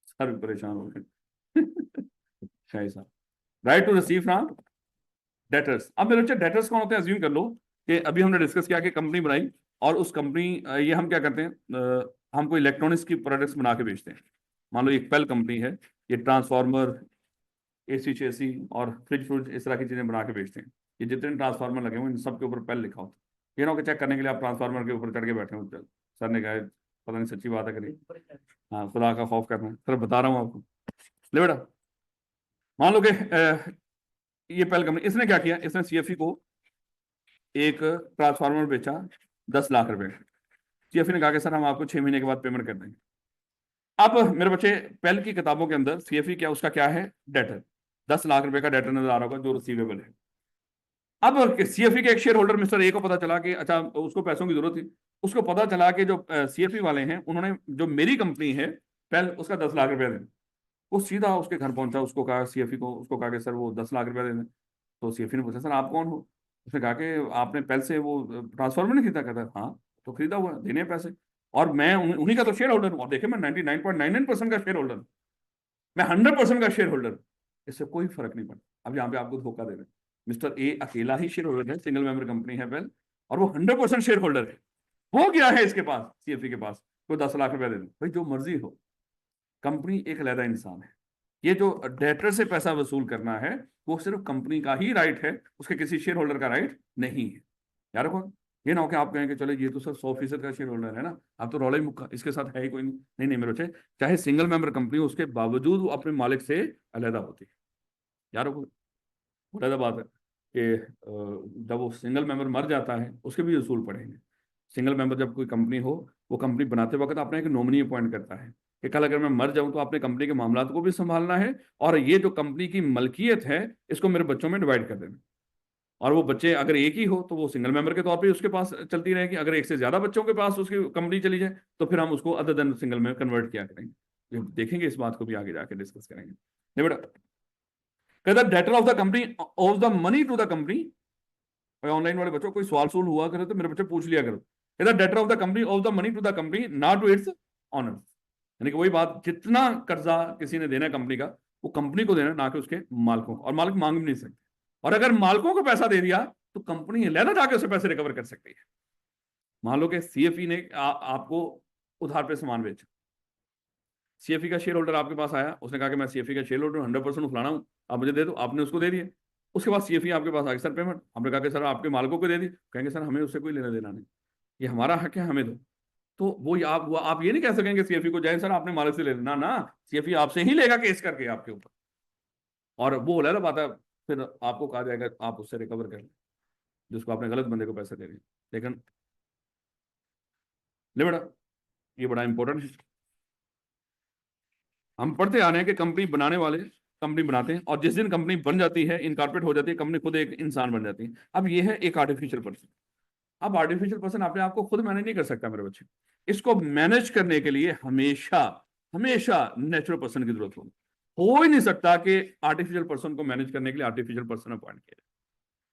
sir परेशान हो गए शाही साहब, right to receive from debtors. अब मेरे बच्चे डेटर्स कौन होते हैं? अज्यूम कर लो कि अभी हमने डिस्कस किया कि कंपनी बनाई, और उस कंपनी, ये हम क्या करते हैं, हम कोई इलेक्ट्रॉनिक्स की प्रोडक्ट्स बना के बेचते हैं। मान लो एक पेल कंपनी है, ये ट्रांसफार्मर, एसी चेसी और फ्रिज फ्रिज इस तरह की चीजें बना के बेचते हैं। ये जितने ट्रांसफार्मर लगे हुए इन सब के ऊपर पेल लिखा होता है। ये ना कि चेक करने के लिए आप ट्रांसफार्मर के ऊपर चढ़ के बैठे हो। सर ने कहा पता नहीं सच्ची बात है करी, हाँ खुदा का खौफ करना है सर, बता रहा हूँ आपको। ले बेटा, मान लो कि ये पेल कंपनी, इसने क्या किया, इसने सीएफई को एक ट्रांसफार्मर बेचा 10 लाख रुपए। सीएफई ने कहा कि सर हम आपको 6 महीने के बाद पेमेंट कर देंगे। अब मेरे बच्चे पेल की किताबों के अंदर सीएफई क्या, उसका क्या है, डेटर, 10 लाख रुपए का डेटर नजर आ रहा होगा जो रिसीवेबल है। अब सीएफई के एक शेयर होल्डर मिस्टर ए को पता चला कि अच्छा उसको पैसों की जरूरत थी, उसको पता चला कि जो सीएफई वाले हैं उन्होंने जो मेरी कंपनी है पेल, उसका 10 लाख रुपया देना। वो सीधा उसके घर पहुंचा, उसको कहा सीएफई को, उसको कहा कि सर वो 10 लाख रुपया दे दें। तो सीएफई ने पूछा सर आप कौन हो? उसने कहा कि आपने पेल से वो ट्रांसफार्मर नहीं खरीदा? कहता हाँ तो खरीदा हुआ है, देने हैं पैसे, और मैं उन्हीं का तो शेयर होल्डर हूँ। और देखिए मैं 99.99% का शेयर होल्डर हूँ, मैं 100% का शेयर होल्डर। इससे कोई फर्क नहीं पड़ता। अब यहाँ पे आपको धोखा दे रहे हैं, मिस्टर ए अकेला ही शेयर होल्डर है, सिंगल मेंबर कंपनी है वेल, और वो 100% शेयर होल्डर है। वो क्या है इसके पास, सीएफई के पास, कोई 10 लाख रुपया दे दे भाई, जो मर्जी हो, कंपनी एक अलग इंसान है। ये जो डेटर से पैसा वसूल करना है वो सिर्फ कंपनी का ही राइट है, उसके किसी शेयर होल्डर का राइट नहीं है। यार रखो, ये ना हो कि आप कहें कि चलो ये तो सर 100% का शेयर होल्डर है ना, आप तो रौला ही मुक्का, इसके साथ है ही कोई नहीं। नहीं नहीं मेरे बच्चे, चाहे सिंगल मेंबर कंपनी हो, उसके बावजूद वो अपने मालिक से अलहदा होती है। यार रखो, अलहदा बात है कि जब वो सिंगल मेंबर मर जाता है उसके भी उसूल पड़ेंगे। सिंगल मेंबर जब कोई कंपनी हो, वो कंपनी बनाते वक्त अपना एक नॉमिनी अपॉइंट करता है कि कल अगर मैं मर जाऊं तो अपने कंपनी के मामलात को भी संभालना है, और ये जो कंपनी की मलकियत है इसको मेरे बच्चों में डिवाइड कर देना। और वो बच्चे अगर एक ही हो तो वो सिंगल मेंबर के तौर पे उसके पास चलती रहेगी, अगर एक से ज्यादा बच्चों के पास उसकी कंपनी चली जाए तो फिर हम उसको अदर देन सिंगल में कन्वर्ट किया करेंगे। ये देखेंगे, इस बात को भी आगे जाके डिस्कस करेंगे। नहीं बेटा, कहता debtor of the company owes the money to the company. Online वाले बच्चों कोई सवाल सूल हुआ करे तो मेरे बच्चे पूछ लिया करो। कहता debtor of the company owes the money to the company not to its owner. यानी कि वही बात, जितना कर्जा किसी ने देना है कंपनी का, वो कंपनी को देना, ना कि उसके मालिकों को, और मालिक मांग भी नहीं सकते। और अगर मालिकों को पैसा दे दिया तो कंपनी लहदा जाके उसे पैसे रिकवर कर सकती है। मान लो कि सीएफई ने आपको उधार पे सामान बेचा, सीएफई का शेयर होल्डर आपके पास आया, उसने कहा कि मैं सीएफई का शेयर होल्डर 100% फलाना हूँ, आप मुझे दे दो, आपने उसको दे दिए। उसके बाद सीएफई आपके पास आगे सर पेमेंट, आपने कहा कि सर आपके मालिकों को दे दी, कहेंगे सर हमें उससे कोई लेना देना नहीं, ये हमारा हक है, हमें दो। तो आप ये नहीं कह सकेंगे सीएफई को जाए सर आपने मालिक से ले लेना ना, सीएफई आपसे ही लेगा केस करके आपके ऊपर, और वो बोला ना बात है, फिर आपको कहा जाएगा आप उससे रिकवर कर लें जिसको आपने गलत बंदे को पैसे दे दिए। लेकिन ले बेटा, ये बड़ा इंपॉर्टेंट है। हम पढ़ते आ रहे हैं कि कंपनी बनाने वाले कंपनी बनाते हैं, और जिस दिन कंपनी बन जाती है, इनकॉर्पोरेट हो जाती है, कंपनी खुद एक इंसान बन जाती है। अब ये है एक आर्टिफिशियल पर्सन। अब आर्टिफिशियल पर्सन अपने आप को खुद मैनेज नहीं कर सकता मेरे बच्चे, इसको मैनेज करने के लिए हमेशा हमेशा नेचुरल पर्सन की जरूरत होगी। हो ही नहीं सकता कि आर्टिफिशियल पर्सन को मैनेज करने के लिए आर्टिफिशियल पर्सन अपॉइंट किया।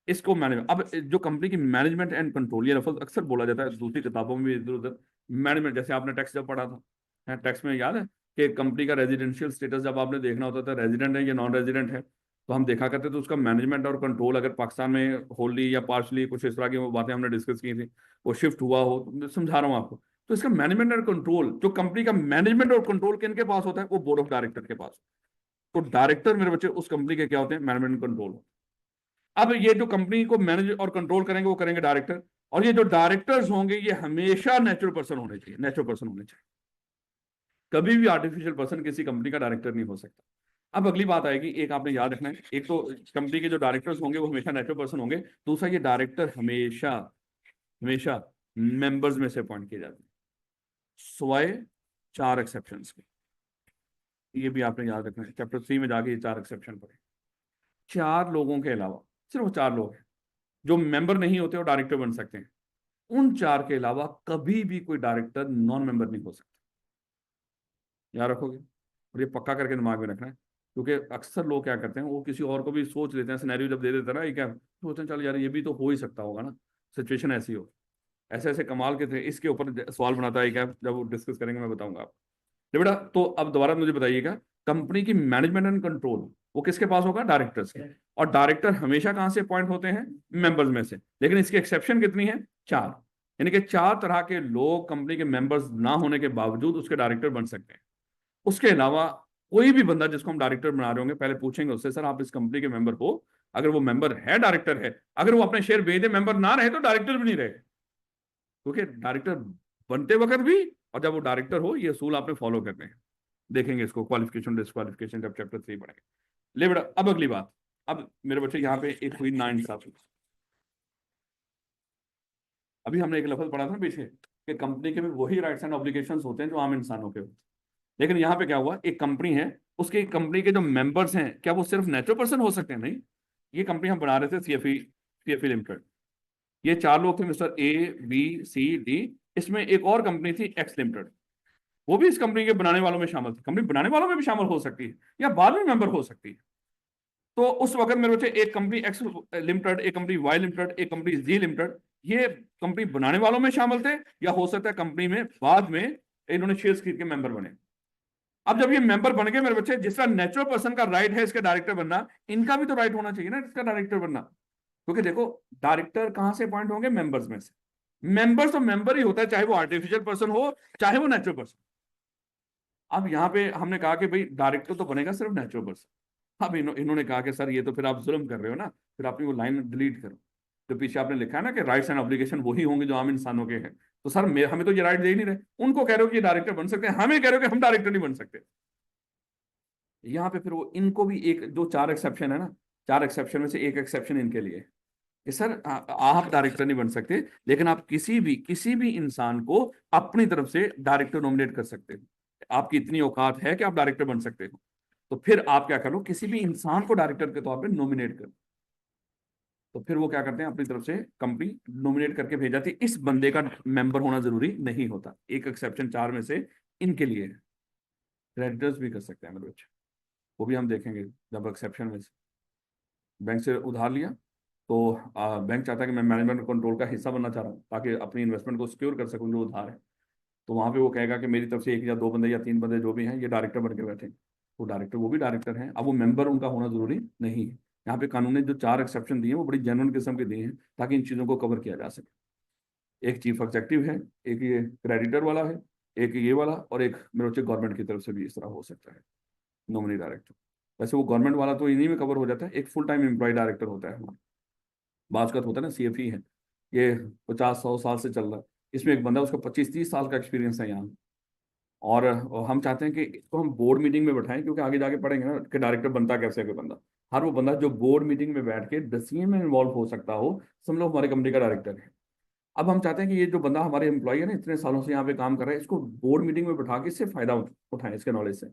इसको मैनेज, अब जो कंपनी की मैनेजमेंट एंड कंट्रोल, ये लफ्ज अक्सर बोला जाता है दूसरी किताबों में भी इधर उधर। मैनेजमेंट, जैसे आपने टैक्स जब पढ़ा था, टैक्स में याद है कि कंपनी का रेजिडेंशियल स्टेटस जब आपने देखना होता था, रेजिडेंट है या नॉन रेजिडेंट है, तो हम देखा करते थे उसका मैनेजमेंट और कंट्रोल, अगर पाकिस्तान में होली या पार्शली कुछ इस तरह की वो बातें हमने डिस्कस की थी, वो शिफ्ट हुआ हो, तो मैं समझा रहा हूँ आपको। तो इसका मैनेजमेंट और कंट्रोल, जो कंपनी का मैनेजमेंट और कंट्रोल किनके पास होता है, वो बोर्ड ऑफ डायरेक्टर के पास। तो डायरेक्टर मेरे बच्चे उस कंपनी के क्या होते हैं, मैनेजमेंट कंट्रोल। अब ये जो कंपनी को मैनेज और कंट्रोल करेंगे वो करेंगे डायरेक्टर, और ये जो डायरेक्टर्स होंगे ये हमेशा नेचुरल पर्सन होने चाहिए, नेचुरल पर्सन होने चाहिए। कभी भी आर्टिफिशियल पर्सन किसी कंपनी का डायरेक्टर नहीं हो सकता। अब अगली बात आएगी, एक आपने याद रखना है, एक तो कंपनी के जो डायरेक्टर्स होंगे वो हमेशा नेचुरल पर्सन होंगे, दूसरा ये डायरेक्टर हमेशा हमेशा मेंबर्स में से अपॉइंट किए जाते हैं, स्वाय 4 एक्सेप्शंस के। ये भी आपने याद रखना है, चैप्टर 3 में जाके ये 4 एक्सेप्शन पढ़े। 4 लोगों के अलावा, सिर्फ वो 4 लोग हैं जो मेंबर नहीं होते और डायरेक्टर बन सकते हैं। उन 4 के अलावा कभी भी कोई डायरेक्टर नॉन मेंबर नहीं हो सकता। याद रखोगे, और ये पक्का करके दिमाग में रखना है, क्योंकि अक्सर लोग क्या करते हैं, वो किसी और को भी सोच लेते हैं, सिनेरियो जब दे देते हैं ना, ये क्या सोचते हैं, चल यार ये भी तो हो ही सकता होगा ना, सिचुएशन ऐसी हो। ऐसे ऐसे कमाल के थे, इसके ऊपर सवाल बनाता है क्या, जब वो डिस्कस करेंगे मैं बताऊंगा आपको। तो बेटा, तो अब दोबारा मुझे बताइएगा, कंपनी की मैनेजमेंट एंड कंट्रोल वो किसके पास होगा, डायरेक्टर्स के। और डायरेक्टर हमेशा कहां से अपॉइंट होते हैं, मेंबर्स में से। लेकिन इसकी एक्सेप्शन कितनी है, 4। यानी कि 4 तरह के लोग कंपनी के मेंबर्स ना होने के बावजूद उसके डायरेक्टर बन सकते हैं। उसके अलावा कोई भी बंदा जिसको हम डायरेक्टर बना रहे होंगे, पहले पूछेंगे उससे, सर आप इस कंपनी के मेंबर हो? अगर वो मेंबर है, डायरेक्टर है, अगर वो अपने शेयर बेच दे, मेंबर ना रहे, तो डायरेक्टर भी नहीं रहे। क्योंकि डायरेक्टर बनते वक्त भी और जब वो डायरेक्टर हो, ये असूल आपने फॉलो करने हैं। देखेंगे इसको क्वालिफिकेशन डिस्क्वालिफिकेशन जब चैप्टर 3 पढ़ेंगे। ले बेटा, अब अगली बात। अब मेरे बच्चे यहाँ पे एक हुई नाइंसाफी। अभी हमने एक लफ्ज पढ़ा था ना पीछे, कि कंपनी के भी वही राइट्स एंड ऑब्लिगेशंस होते हैं जो आम इंसानों के होते हैं। लेकिन यहाँ पे क्या हुआ, एक कंपनी है, उसके कंपनी के जो मेंबर्स हैं, क्या वो सिर्फ नेचुरल पर्सन हो सकते हैं? नहीं। ये कंपनी हम बना रहे थे, सीएफई लिमिटेड। ये 4 लोग थे, mister A B C D। इसमें एक और कंपनी थी, एक्स लिमिटेड। वो भी इस कंपनी के बनाने वालों में शामिल थी। कंपनी बनाने वालों में भी शामिल हो सकती है या बाद में मेंबर हो सकती है। तो उस वक्त मेरे बच्चे, एक कंपनी एक्स लिमिटेड, एक कंपनी वाई लिमिटेड, एक कंपनी जी लिमिटेड, ये कंपनी बनाने वालों में शामिल थे, या हो सकता है कंपनी में बाद में इन्होंने शेयर्स खरीद के मेंबर बने। अब जब ये मेंबर बन गए मेरे बच्चे, जिसका नेचुरल पर्सन का राइट है इसका डायरेक्टर बनना, इनका भी तो राइट होना चाहिए ना इसका डायरेक्टर बनना। क्योंकि देखो, डायरेक्टर कहां से अपॉइंट होंगे, मेंबर्स में से। मेंबर्स तो मेंबर ही होता है, चाहे वो आर्टिफिशियल पर्सन हो, चाहे वो नेचुरल पर्सन। अब यहाँ पे हमने कहा कि भाई डायरेक्टर तो बनेगा सिर्फ नेचुरल पर्सन। अब इन्होंने कहा कि सर ये तो फिर आप जुल्म कर रहे हो ना, फिर आपने वो लाइन डिलीट करो। तो पीछे आपने लिखा है ना कि राइट्स एंड ऑब्लिगेशन वही होंगे जो आम इंसानों के हैं। तो सर हमें तो ये राइट दे ही नहीं रहे। उनको कह रहे हो कि डायरेक्टर बन सकते हैं, हमें कह रहे हो कि हम डायरेक्टर नहीं बन सकते। यहाँ पे फिर वो इनको भी एक जो 4 एक्सेप्शन है ना, 4 एक्सेप्शन में से एक एक्सेप्शन इनके लिए है कि सर आप डायरेक्टर नहीं बन सकते, लेकिन आप किसी भी इंसान को अपनी तरफ से डायरेक्टर नॉमिनेट कर सकते हो। आपकी इतनी औकात है कि आप डायरेक्टर बन सकते हो। तो फिर आप क्या करो, किसी भी इंसान को डायरेक्टर के तौर पे नॉमिनेट करो। तो फिर वो क्या करते हैं, अपनी तरफ से कंपनी नॉमिनेट करके भेज जाती है। इस बंदे का मेंबर होना जरूरी नहीं होता। एक एक्सेप्शन 4 में से इनके लिए है। क्रेडिटर्स भी कर सकते हैं मेरे बच्चे, वो भी हम देखेंगे जब एक्सेप्शन में से। बैंक से उधार लिया, तो बैंक चाहता है कि मैं मैनेजमेंट कंट्रोल का हिस्सा बनना चाह रहा हूँ, ताकि अपनी इन्वेस्टमेंट को सिक्योर कर सकूँ जो उधार है। तो वहां पे वो कहेगा कि मेरी तरफ से 1 या 2 बंदे या 3 बंदे जो भी हैं, ये डायरेक्टर बन के बैठे। तो डायरेक्टर, वो भी डायरेक्टर हैं। अब वो मेंबर उनका होना जरूरी नहीं है। यहाँ पे कानून ने जो 4 एक्सेप्शन दिए हैं, वो बड़ी जेन्युइन किस्म के दिए हैं, ताकि इन चीज़ों को कवर किया जा सके। एक चीफ एग्जेक्टिव है, एक ये क्रेडिटर वाला है, एक ये वाला, और एक मेरे बच्चे गवर्नमेंट की तरफ से भी इस तरह हो सकता है, नॉमिनी डायरेक्टर। वैसे वो गवर्नमेंट वाला तो इन्हीं में कवर हो जाता है। एक फुल टाइम एम्प्लॉय डायरेक्टर होता है हमारा, बाजकत होता है ना, CFE है, ये 50-100 साल से चल रहा है। इसमें एक बंदा, उसका 25-30 साल का एक्सपीरियंस है यहाँ। और हम चाहते हैं कि इसको हम बोर्ड मीटिंग में बैठाएं, क्योंकि आगे जाके पढ़ेंगे ना कि डायरेक्टर बनता कैसे है कोई बंदा। हर वो बंदा जो बोर्ड मीटिंग में बैठ के डिसीजन में इन्वॉल्व हो सकता हो, समझ लो हमारी कंपनी का डायरेक्टर है। अब हम चाहते हैं कि ये जो बंदा हमारे एम्प्लॉय है ना, इतने सालों से यहाँ पे काम कर रहा है, इसको बोर्ड मीटिंग में बैठा के इससे फायदा उठाएं, इसके नॉलेज से।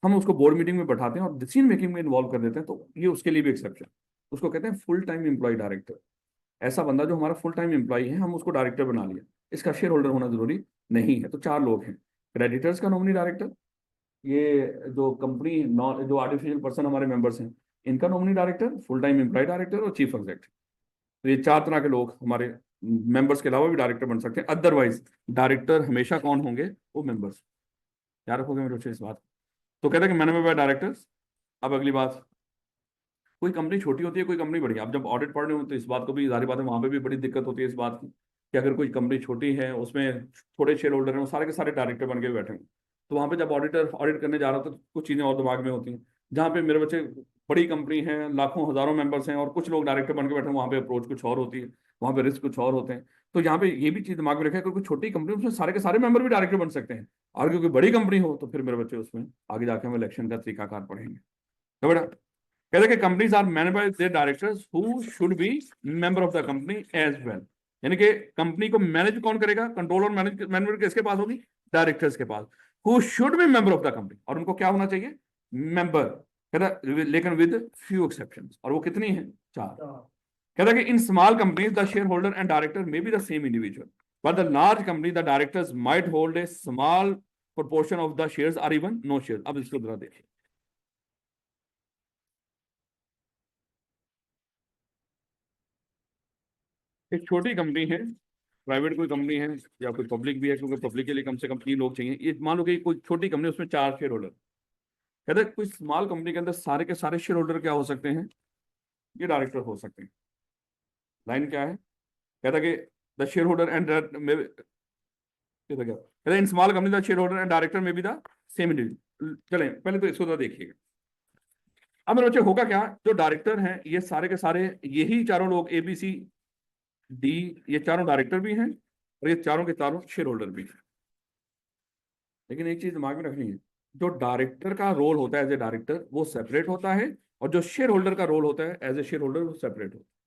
हम उसको बोर्ड मीटिंग में बैठाते हैं और डिसीजन मेकिंग में इन्वॉल्व कर देते हैं। तो ये उसके लिए भी एक्सेप्शन, उसको कहते हैं फुल टाइम एम्प्लॉय डायरेक्टर। ऐसा बंदा जो हमारा फुल टाइम एम्प्लॉय है, हम उसको डायरेक्टर बना लिया, इसका शेयर होल्डर होना जरूरी नहीं है। तो 4 लोग हैं, क्रेडिटर्स का नॉमिनी डायरेक्टर, ये जो कंपनी जो आर्टिफिशियल पर्सन हमारे मेंबर्स हैं, इनका nominee director, full time employ director और चीफ एग्जेक्टिव। तो ये 4 तरह के लोग हमारे मेंबर्स के अलावा भी डायरेक्टर बन सकते हैं। अदरवाइज डायरेक्टर हमेशा कौन होंगे, वो मेंबर्स। याद रखोगे मेरे बच्चे इस बात। तो कहते हैं कि मैनेजमेंट बाय डायरेक्टर्स। अब अगली बात, कोई कंपनी छोटी होती है, कोई कंपनी बड़ी। अब जब ऑडिट पढ़ रहे हो तो इस बात को भी, जारी बात है, वहां पे भी बड़ी दिक्कत होती है इस बात की कि अगर कोई कंपनी छोटी है, उसमें थोड़े शेयर होल्डर हैं, वो सारे के सारे डायरेक्टर बन के बैठे हैं। तो वहां पे जब ऑडिटर ऑडिट करने जा रहा था, तो कुछ चीजें और दिमाग में होती हैं। जहाँ पे मेरे बच्चे बड़ी कंपनी है, लाखों हजारों मेंबर्स हैं, और कुछ लोग डायरेक्टर बन के बैठे हैं, वहाँ पे अप्रोच कुछ और होती है, वहाँ पे रिस्क कुछ और होते हैं। तो यहाँ पे ये भी चीज दिमाग में रखा है, कोई छोटी कंपनी, उसमें सारे के सारे मेंबर भी डायरेक्टर बन सकते हैं। और क्योंकि बड़ी कंपनी हो, तो फिर मेरे बच्चे उसमें आगे जाके हम इलेक्शन का तरीकाकार पढ़ेंगे। तो बेटा, कहते हैं कि companies are managed by their directors who should be member of the company as well. यानी कि कंपनी को मैनेज कौन करेगा, कंट्रोल और मैनेजमेंट किसके पास होगी, डायरेक्टर्स के पास, who should be member of the company, और उनको क्या होना चाहिए, मेंबर, कहता लेकिन विद फ्यू एक्सेप्शंस, और वो कितनी है, चार। कहता कि in small companies the share holder and director may be the same individual, but the large company the directors might hold a small proportion of the shares or even no share. अब इसको जरा देखिए, एक छोटी company है, private कोई company है या कोई पब्लिक भी है, क्योंकि पब्लिक के लिए कम से कम 3 लोग चाहिए, ये मान लो कि कोई छोटी कंपनी, उसमें 4 शेयर होल्डर। कहते हैं कोई स्मॉल कंपनी के अंदर सारे के सारे शेयर होल्डर क्या हो सकते हैं, ये डायरेक्टर हो सकते हैं। लाइन क्या है, कहता कि द शेयर होल्डर एंड कहता in small company the share holder and director में भी द सेम इंडिविजुअल। चले पहले तो इसको तो देखिएगा। अब मेरे बच्चे होगा क्या, जो डायरेक्टर हैं ये सारे के सारे, यही चारों लोग ABCD, ये चारों डायरेक्टर भी हैं और ये चारों के चारों शेयर होल्डर भी हैं। लेकिन एक चीज दिमाग में रखनी है, जो डायरेक्टर का रोल होता है एज ए डायरेक्टर वो सेपरेट होता है, और जो शेयर होल्डर का रोल होता है एज ए शेयर होल्डर वो सेपरेट होता है।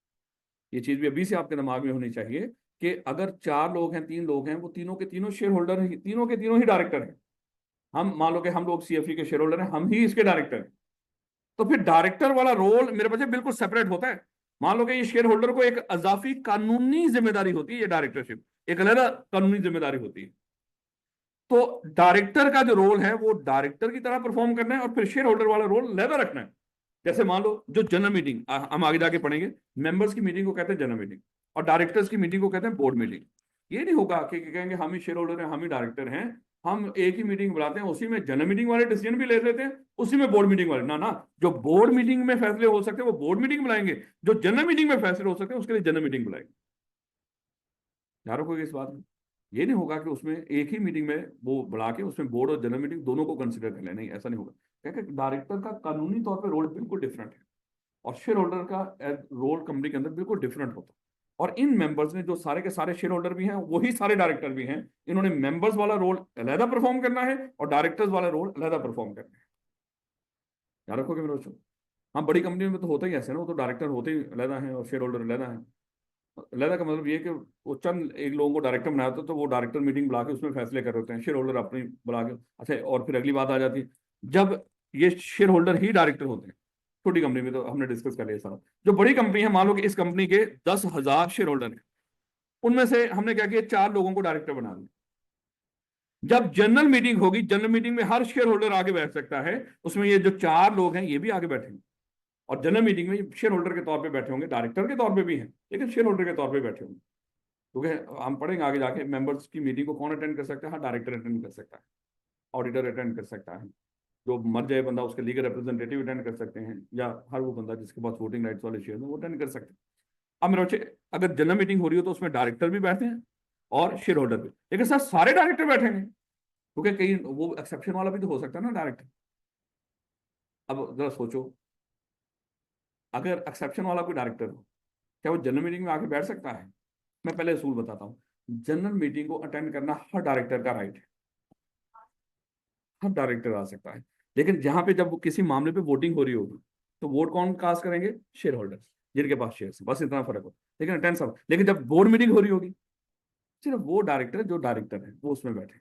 ये चीज भी अभी से आपके दिमाग में होनी चाहिए कि अगर 4 लोग हैं, 3 लोग हैं, वो तीनों के तीनों शेयर होल्डर हैं, तीनों के तीनों ही डायरेक्टर हैं। हम मान लो कि हम लोग CFE के शेयर होल्डर हैं, हम ही इसके डायरेक्टर हैं, तो फिर डायरेक्टर वाला रोल मेरे बच्चे बिल्कुल सेपरेट होता है। मान लो कि ये शेयर होल्डर को एक अजाफी कानूनी जिम्मेदारी होती है, ये डायरेक्टरशिप एक अलग कानूनी जिम्मेदारी होती है। तो डायरेक्टर का जो रोल है वो डायरेक्टर की तरह परफॉर्म करना है, और फिर शेयर होल्डर वाला रोल लहदा रखना है। जैसे मान लो जो जनरल मीटिंग, हम आगे जाके पढ़ेंगे, मेंबर्स की मीटिंग को कहते हैं जनरल मीटिंग, और डायरेक्टर्स की मीटिंग को कहते हैं बोर्ड मीटिंग। ये नहीं होगा कि कहेंगे हम ही शेयर होल्डर हैं, हम ही डायरेक्टर हैं, हम एक ही मीटिंग बुलाते हैं, उसी में जनरल मीटिंग वाले डिसीजन भी ले लेते हैं, उसी में बोर्ड मीटिंग वाले ना ना, जो बोर्ड मीटिंग में फैसले हो सकते हैं वो बोर्ड मीटिंग बुलाएंगे, जो जनरल मीटिंग में फैसले हो सकते हैं उसके लिए जनरल मीटिंग बुलाएंगे। यार कोई इस बात में ये नहीं होगा कि उसमें एक ही मीटिंग में वो बुला के उसमें बोर्ड और जनरल मीटिंग दोनों को कंसिडर कर लें, नहीं ऐसा नहीं होगा। क्योंकि डायरेक्टर का कानूनी तौर पर रोल बिल्कुल डिफरेंट है, और शेयर होल्डर का रोल कंपनी के अंदर बिल्कुल डिफरेंट होता है। और इन मेंबर्स ने जो सारे के सारे शेयर होल्डर भी हैं वही सारे डायरेक्टर भी हैं, इन्होंने मेंबर्स वाला रोल अलहदा परफॉर्म करना है और डायरेक्टर्स वाला रोल अलहदा परफॉर्म करना है। याद रखोगे मेरे बच्चों। हाँ, बड़ी कंपनी में तो होता ही ऐसे ना, वो तो डायरेक्टर होते ही अलहदा है और शेयर होल्डर अलहदा है। अलहदा का मतलब ये कि वो चंद एक लोगों को डायरेक्टर बनाया होता है, तो वो डायरेक्टर मीटिंग बुला के उसमें फैसले कर रहे होते हैं, शेयर होल्डर अपनी बुला के। अच्छा, और फिर अगली बात आ जाती है, जब ये शेयर होल्डर ही डायरेक्टर होते हैं, छोटी कंपनी में तो हमने डिस्कस कर लिया सारा। जो बड़ी कंपनी है, मान लो कि इस कंपनी के 10,000 शेयर होल्डर हैं, उनमें से हमने क्या किया, 4 लोगों को डायरेक्टर बना दिया। जब जनरल मीटिंग होगी, जनरल मीटिंग में हर शेयर होल्डर आगे बैठ सकता है, उसमें ये जो 4 लोग हैं ये भी आगे बैठेंगे, और जनरल मीटिंग में शेयर होल्डर के तौर पे बैठे होंगे, डायरेक्टर के तौर पे भी हैं लेकिन शेयर होल्डर के तौर पे बैठे होंगे। क्योंकि हम पढ़ेंगे आगे जाके मेंबर्स की मीटिंग को कौन अटेंड कर सकता है, हाँ डायरेक्टर अटेंड कर सकता है, ऑडिटर अटेंड कर सकता है, जो मर जाए बंदा उसके लीगल रिप्रेजेंटेटिव अटेंड कर सकते हैं, या हर वो बंदा जिसके पास वोटिंग राइट्स वाले शेयर हैं वो अटेंड कर सकते हैं। अब मेरे बच्चे, अगर जनरल मीटिंग हो रही हो तो उसमें डायरेक्टर भी बैठते हैं और शेयर होल्डर भी, लेकिन सर सारे डायरेक्टर बैठेंगे, क्योंकि कहीं वो एक्सेप्शन वाला भी तो हो सकता है ना डायरेक्टर। अब जरा सोचो, अगर एक्सेप्शन वाला कोई डायरेक्टर हो, क्या वो जनरल मीटिंग में आके बैठ सकता है? मैं पहले असूल बताता हूँ। जनरल मीटिंग को अटेंड करना हर डायरेक्टर का राइट है, हर डायरेक्टर आ सकता है, लेकिन जहां पे जब किसी मामले पे वोटिंग हो रही होगी तो वोट कौन कास्ट करेंगे, शेयर होल्डर्स, जिनके पास शेयर है, बस इतना फर्क हो। लेकिन अटेंड सब, लेकिन जब बोर्ड मीटिंग हो रही होगी सिर्फ वो डायरेक्टर जो डायरेक्टर है वो उसमें बैठे।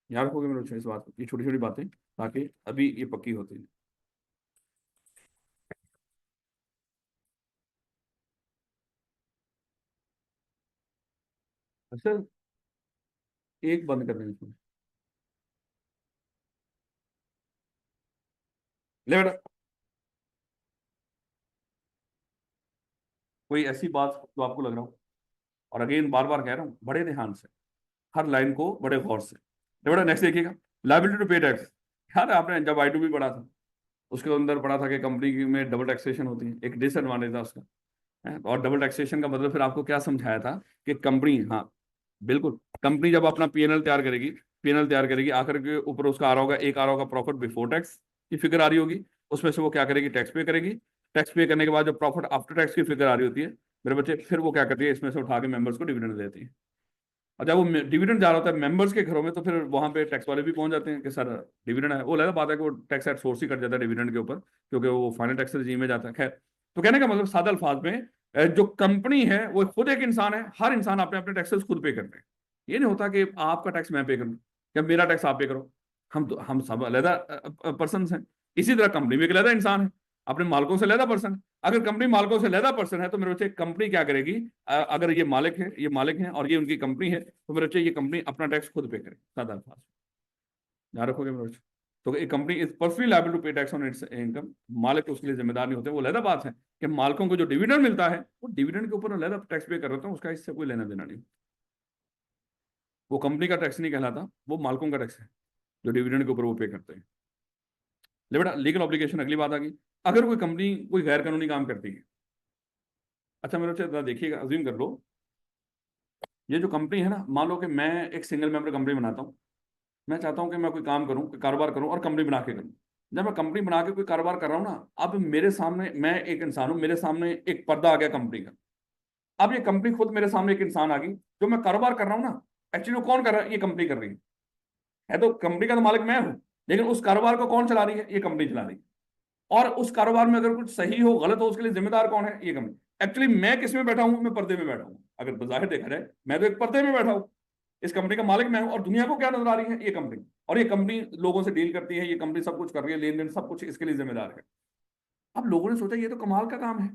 याद रखोगे मेरे बच्चों इस बात को, ये छोटी छोटी बातें, ताकि अभी ये पक्की होती है। अच्छा, एक बंद कर देंगे इसमें, ले बेटा। कोई ऐसी बात जो आपको लग रहा हो, और अगेन बार बार कह रहा हूँ बड़े ध्यान से, हर लाइन को बड़े गौर से। ले बेटा नेक्स्ट देखिएगा, लायबिलिटी टू पे टैक्स। यार आपने जब I2B भी पढ़ा था, उसके अंदर पढ़ा था कि कंपनी में डबल टैक्सेशन होती है, एक डिसएडवांटेज था उसका, है? और डबल टैक्सेशन का मतलब फिर आपको क्या समझाया था कि कंपनी, हाँ बिल्कुल, कंपनी जब अपना पीएनएल तैयार करेगी, पीएनएल तैयार करेगी, आखिर के ऊपर उसका आ रहा होगा, एक आ रहा होगा प्रॉफिट बिफोर टैक्स की फिगर आ रही होगी, उसमें से वो क्या करेगी, टैक्स पे करेगी। टैक्स पे करने के बाद जो प्रॉफिट आफ्टर टैक्स की फिगर आ रही होती है मेरे बच्चे, फिर वो क्या करती है, इसमें से उठा के मेंबर्स को डिविडेंड देती है। और जब वो डिविडेंड जा रहा होता है मेंबर्स के घरों में, तो फिर वहां पे टैक्स वाले भी पहुंच जाते हैं कि सर डिविडेंड है। वो अलग बात है कि वो tax at source he cut जाता है डिविडेंड के ऊपर, क्योंकि वो फाइनल टैक्स रजीम में जाता है। खैर, तो कहने का मतलब सादा अल्फाज में, जो कंपनी है वो खुद एक इंसान है, हर इंसान अपने अपने टैक्सेस खुद पे करते हैं। ये नहीं होता कि आपका टैक्स मैं पे करूं या मेरा टैक्स आप पे करो। हम सब अलहदा पर्सन हैं। इसी तरह कंपनी भी एक अलहदा इंसान है, अपने मालिकों से अलहदा पर्सन है। अगर कंपनी मालिकों से अलहदा पर्सन है तो मेरे बच्चे कंपनी क्या करेगी? अगर ये मालिक है और ये उनकी कंपनी है, तो मेरे बच्चे ये कंपनी अपना टैक्स खुद पे करे, सादा अल्फाज। ध्यान रखोगे मेरे बच्चे? तो एक company is personally liable to pay tax on its income. मालिक उसके लिए जिम्मेदार नहीं होते। वो अलहदा बात है कि मालिकों को जो डिविडेंड मिलता है वो डिविडेंड के ऊपर अलहदा टैक्स पे कर रहे हैं, उसका इससे कोई लेना देना नहीं। वो कंपनी का टैक्स नहीं कहलाता, वो मालिकों का टैक्स है जो डिविडेंड के ऊपर वो पे करते हैं। ले बेटा, लीगल ऑब्लिगेशन अगली बात आ गई। अगर कोई कंपनी कोई गैर कानूनी काम करती है, अच्छा मेरे बच्चे जरा देखिएगा, अज्यूम कर लो ये जो कंपनी है ना, मान लो कि मैं एक सिंगल मेंबर कंपनी बनाता हूँ। मैं चाहता हूं कि मैं कोई काम करूं, कोई कारोबार करूं और कंपनी बना के करूं। जब मैं कंपनी बना के कोई कारोबार कर रहा हूं ना, अब मेरे सामने, मैं एक इंसान हूं, मेरे सामने एक पर्दा आ गया कंपनी का। अब ये कंपनी खुद मेरे सामने एक इंसान आ गई। जो मैं कारोबार कर रहा हूं ना, एक्चुअली वो कौन कर रहा है? ये कंपनी कर रही है तो कंपनी का तो मालिक मैं हूं, लेकिन उस कारोबार को कौन चला रही है? ये कंपनी चला रही है। और उस कारोबार में अगर कुछ सही हो, गलत हो, उसके लिए जिम्मेदार कौन है? ये कंपनी। एक्चुअली मैं किस में बैठा हूं? मैं पर्दे में बैठा हूं। अगर बाहर देखा जाए, मैं तो एक पर्दे में बैठा हूं। इस कंपनी का मालिक मैं हूं और दुनिया को क्या नजर आ रही है? ये कंपनी। और ये कंपनी लोगों से डील करती है, ये कंपनी सब कुछ कर रही है, लेन देन सब कुछ इसके लिए जिम्मेदार है। अब लोगों ने सोचा ये तो कमाल का काम है,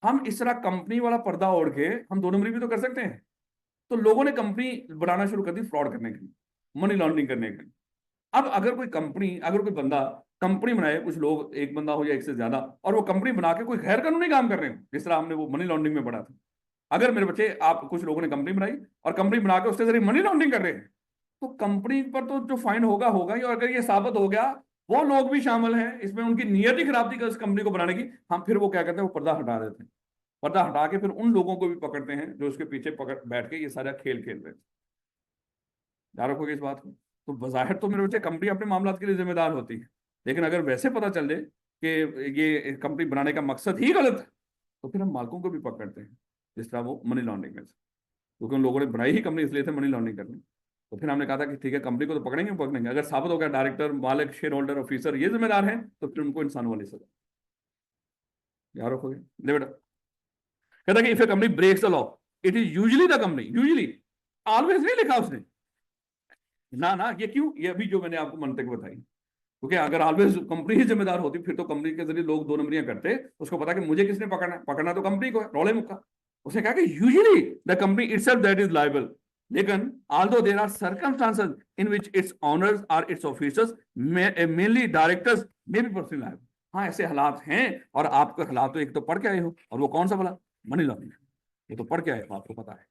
हम इस तरह कंपनी वाला पर्दा ओढ़ के हम दो नंबरी भी तो कर सकते हैं। तो लोगों ने कंपनी बनाना शुरू कर दी फ्रॉड करने के लिए, मनी लॉन्ड्रिंग करने के लिए। अब अगर कोई कंपनी, अगर कोई बंदा कंपनी बनाए, कुछ लोग, एक बंदा हो या एक से ज्यादा, और वो कंपनी बना के कोई गैर कानूनी काम कर रहे हो, जिस तरह हमने वो मनी लॉन्ड्रिंग में पढ़ा था। अगर मेरे बच्चे, आप कुछ लोगों ने कंपनी बनाई और कंपनी बना के उसके जरिए मनी लॉन्ड्रिंग कर रहे हैं, तो कंपनी पर तो जो फाइन होगा होगा ही। और अगर ये साबित हो गया वो लोग भी शामिल हैं इसमें, उनकी नियत ही खराब थी इस कंपनी को बनाने की, हम फिर वो क्या करते हैं? वो पर्दा हटा देते हैं। पर्दा हटा के फिर उन लोगों को भी पकड़ते हैं जो उसके पीछे पकड़ बैठ के ये सारा खेल खेल रहे थे। ध्यान रखोगे इस बात को? तो बजाहिर तो मेरे बच्चे कंपनी अपने मामला के लिए जिम्मेदार होती है, लेकिन अगर वैसे पता चल जाए कि ये कंपनी बनाने का मकसद ही गलत है, तो फिर हम मालिकों को भी पकड़ते हैं, जिस तरह वो मनी लॉन्ड्रिंग में से। क्योंकि उन लोगों ने बनाई ही कंपनी इसलिए थे मनी लॉन्ड्रिंग करने। तो फिर हमने कहा था कि ठीक है, कंपनी को तो पकड़ेंगे पकड़ेंगे, अगर साबित हो गया डायरेक्टर, मालिक, शेयर होल्डर, ऑफिसर ये जिम्मेदार हैं, तो फिर उनको इंसानों वाली सजा। याद रखोगे? ले बेटा, कहता कि if a company breaks the law, it is usually the company, usually, always नहीं लिखा उसने। ना ना, ये क्यों? ये अभी जो मैंने आपको मंतक बताई, क्योंकि अगर ऑलवेज कंपनी ही जिम्मेदार होती, फिर तो कंपनी के जरिए लोग दो नंबरियां करते, उसको पता कि मुझे किसने पकड़ना, पकड़ना तो कंपनी को है, रौले मुक्का। उसने कहा कि usually the company itself that is liable, लेकिन although there are circumstances in which its owners or its officers mainly directors may be personally liable। हाँ, ऐसे हालात हैं। और आपके हालात तो एक तो पढ़ के आए हो, और वो कौन सा भला? Money laundering. ये तो पढ़ के आए हो, आपको पता है।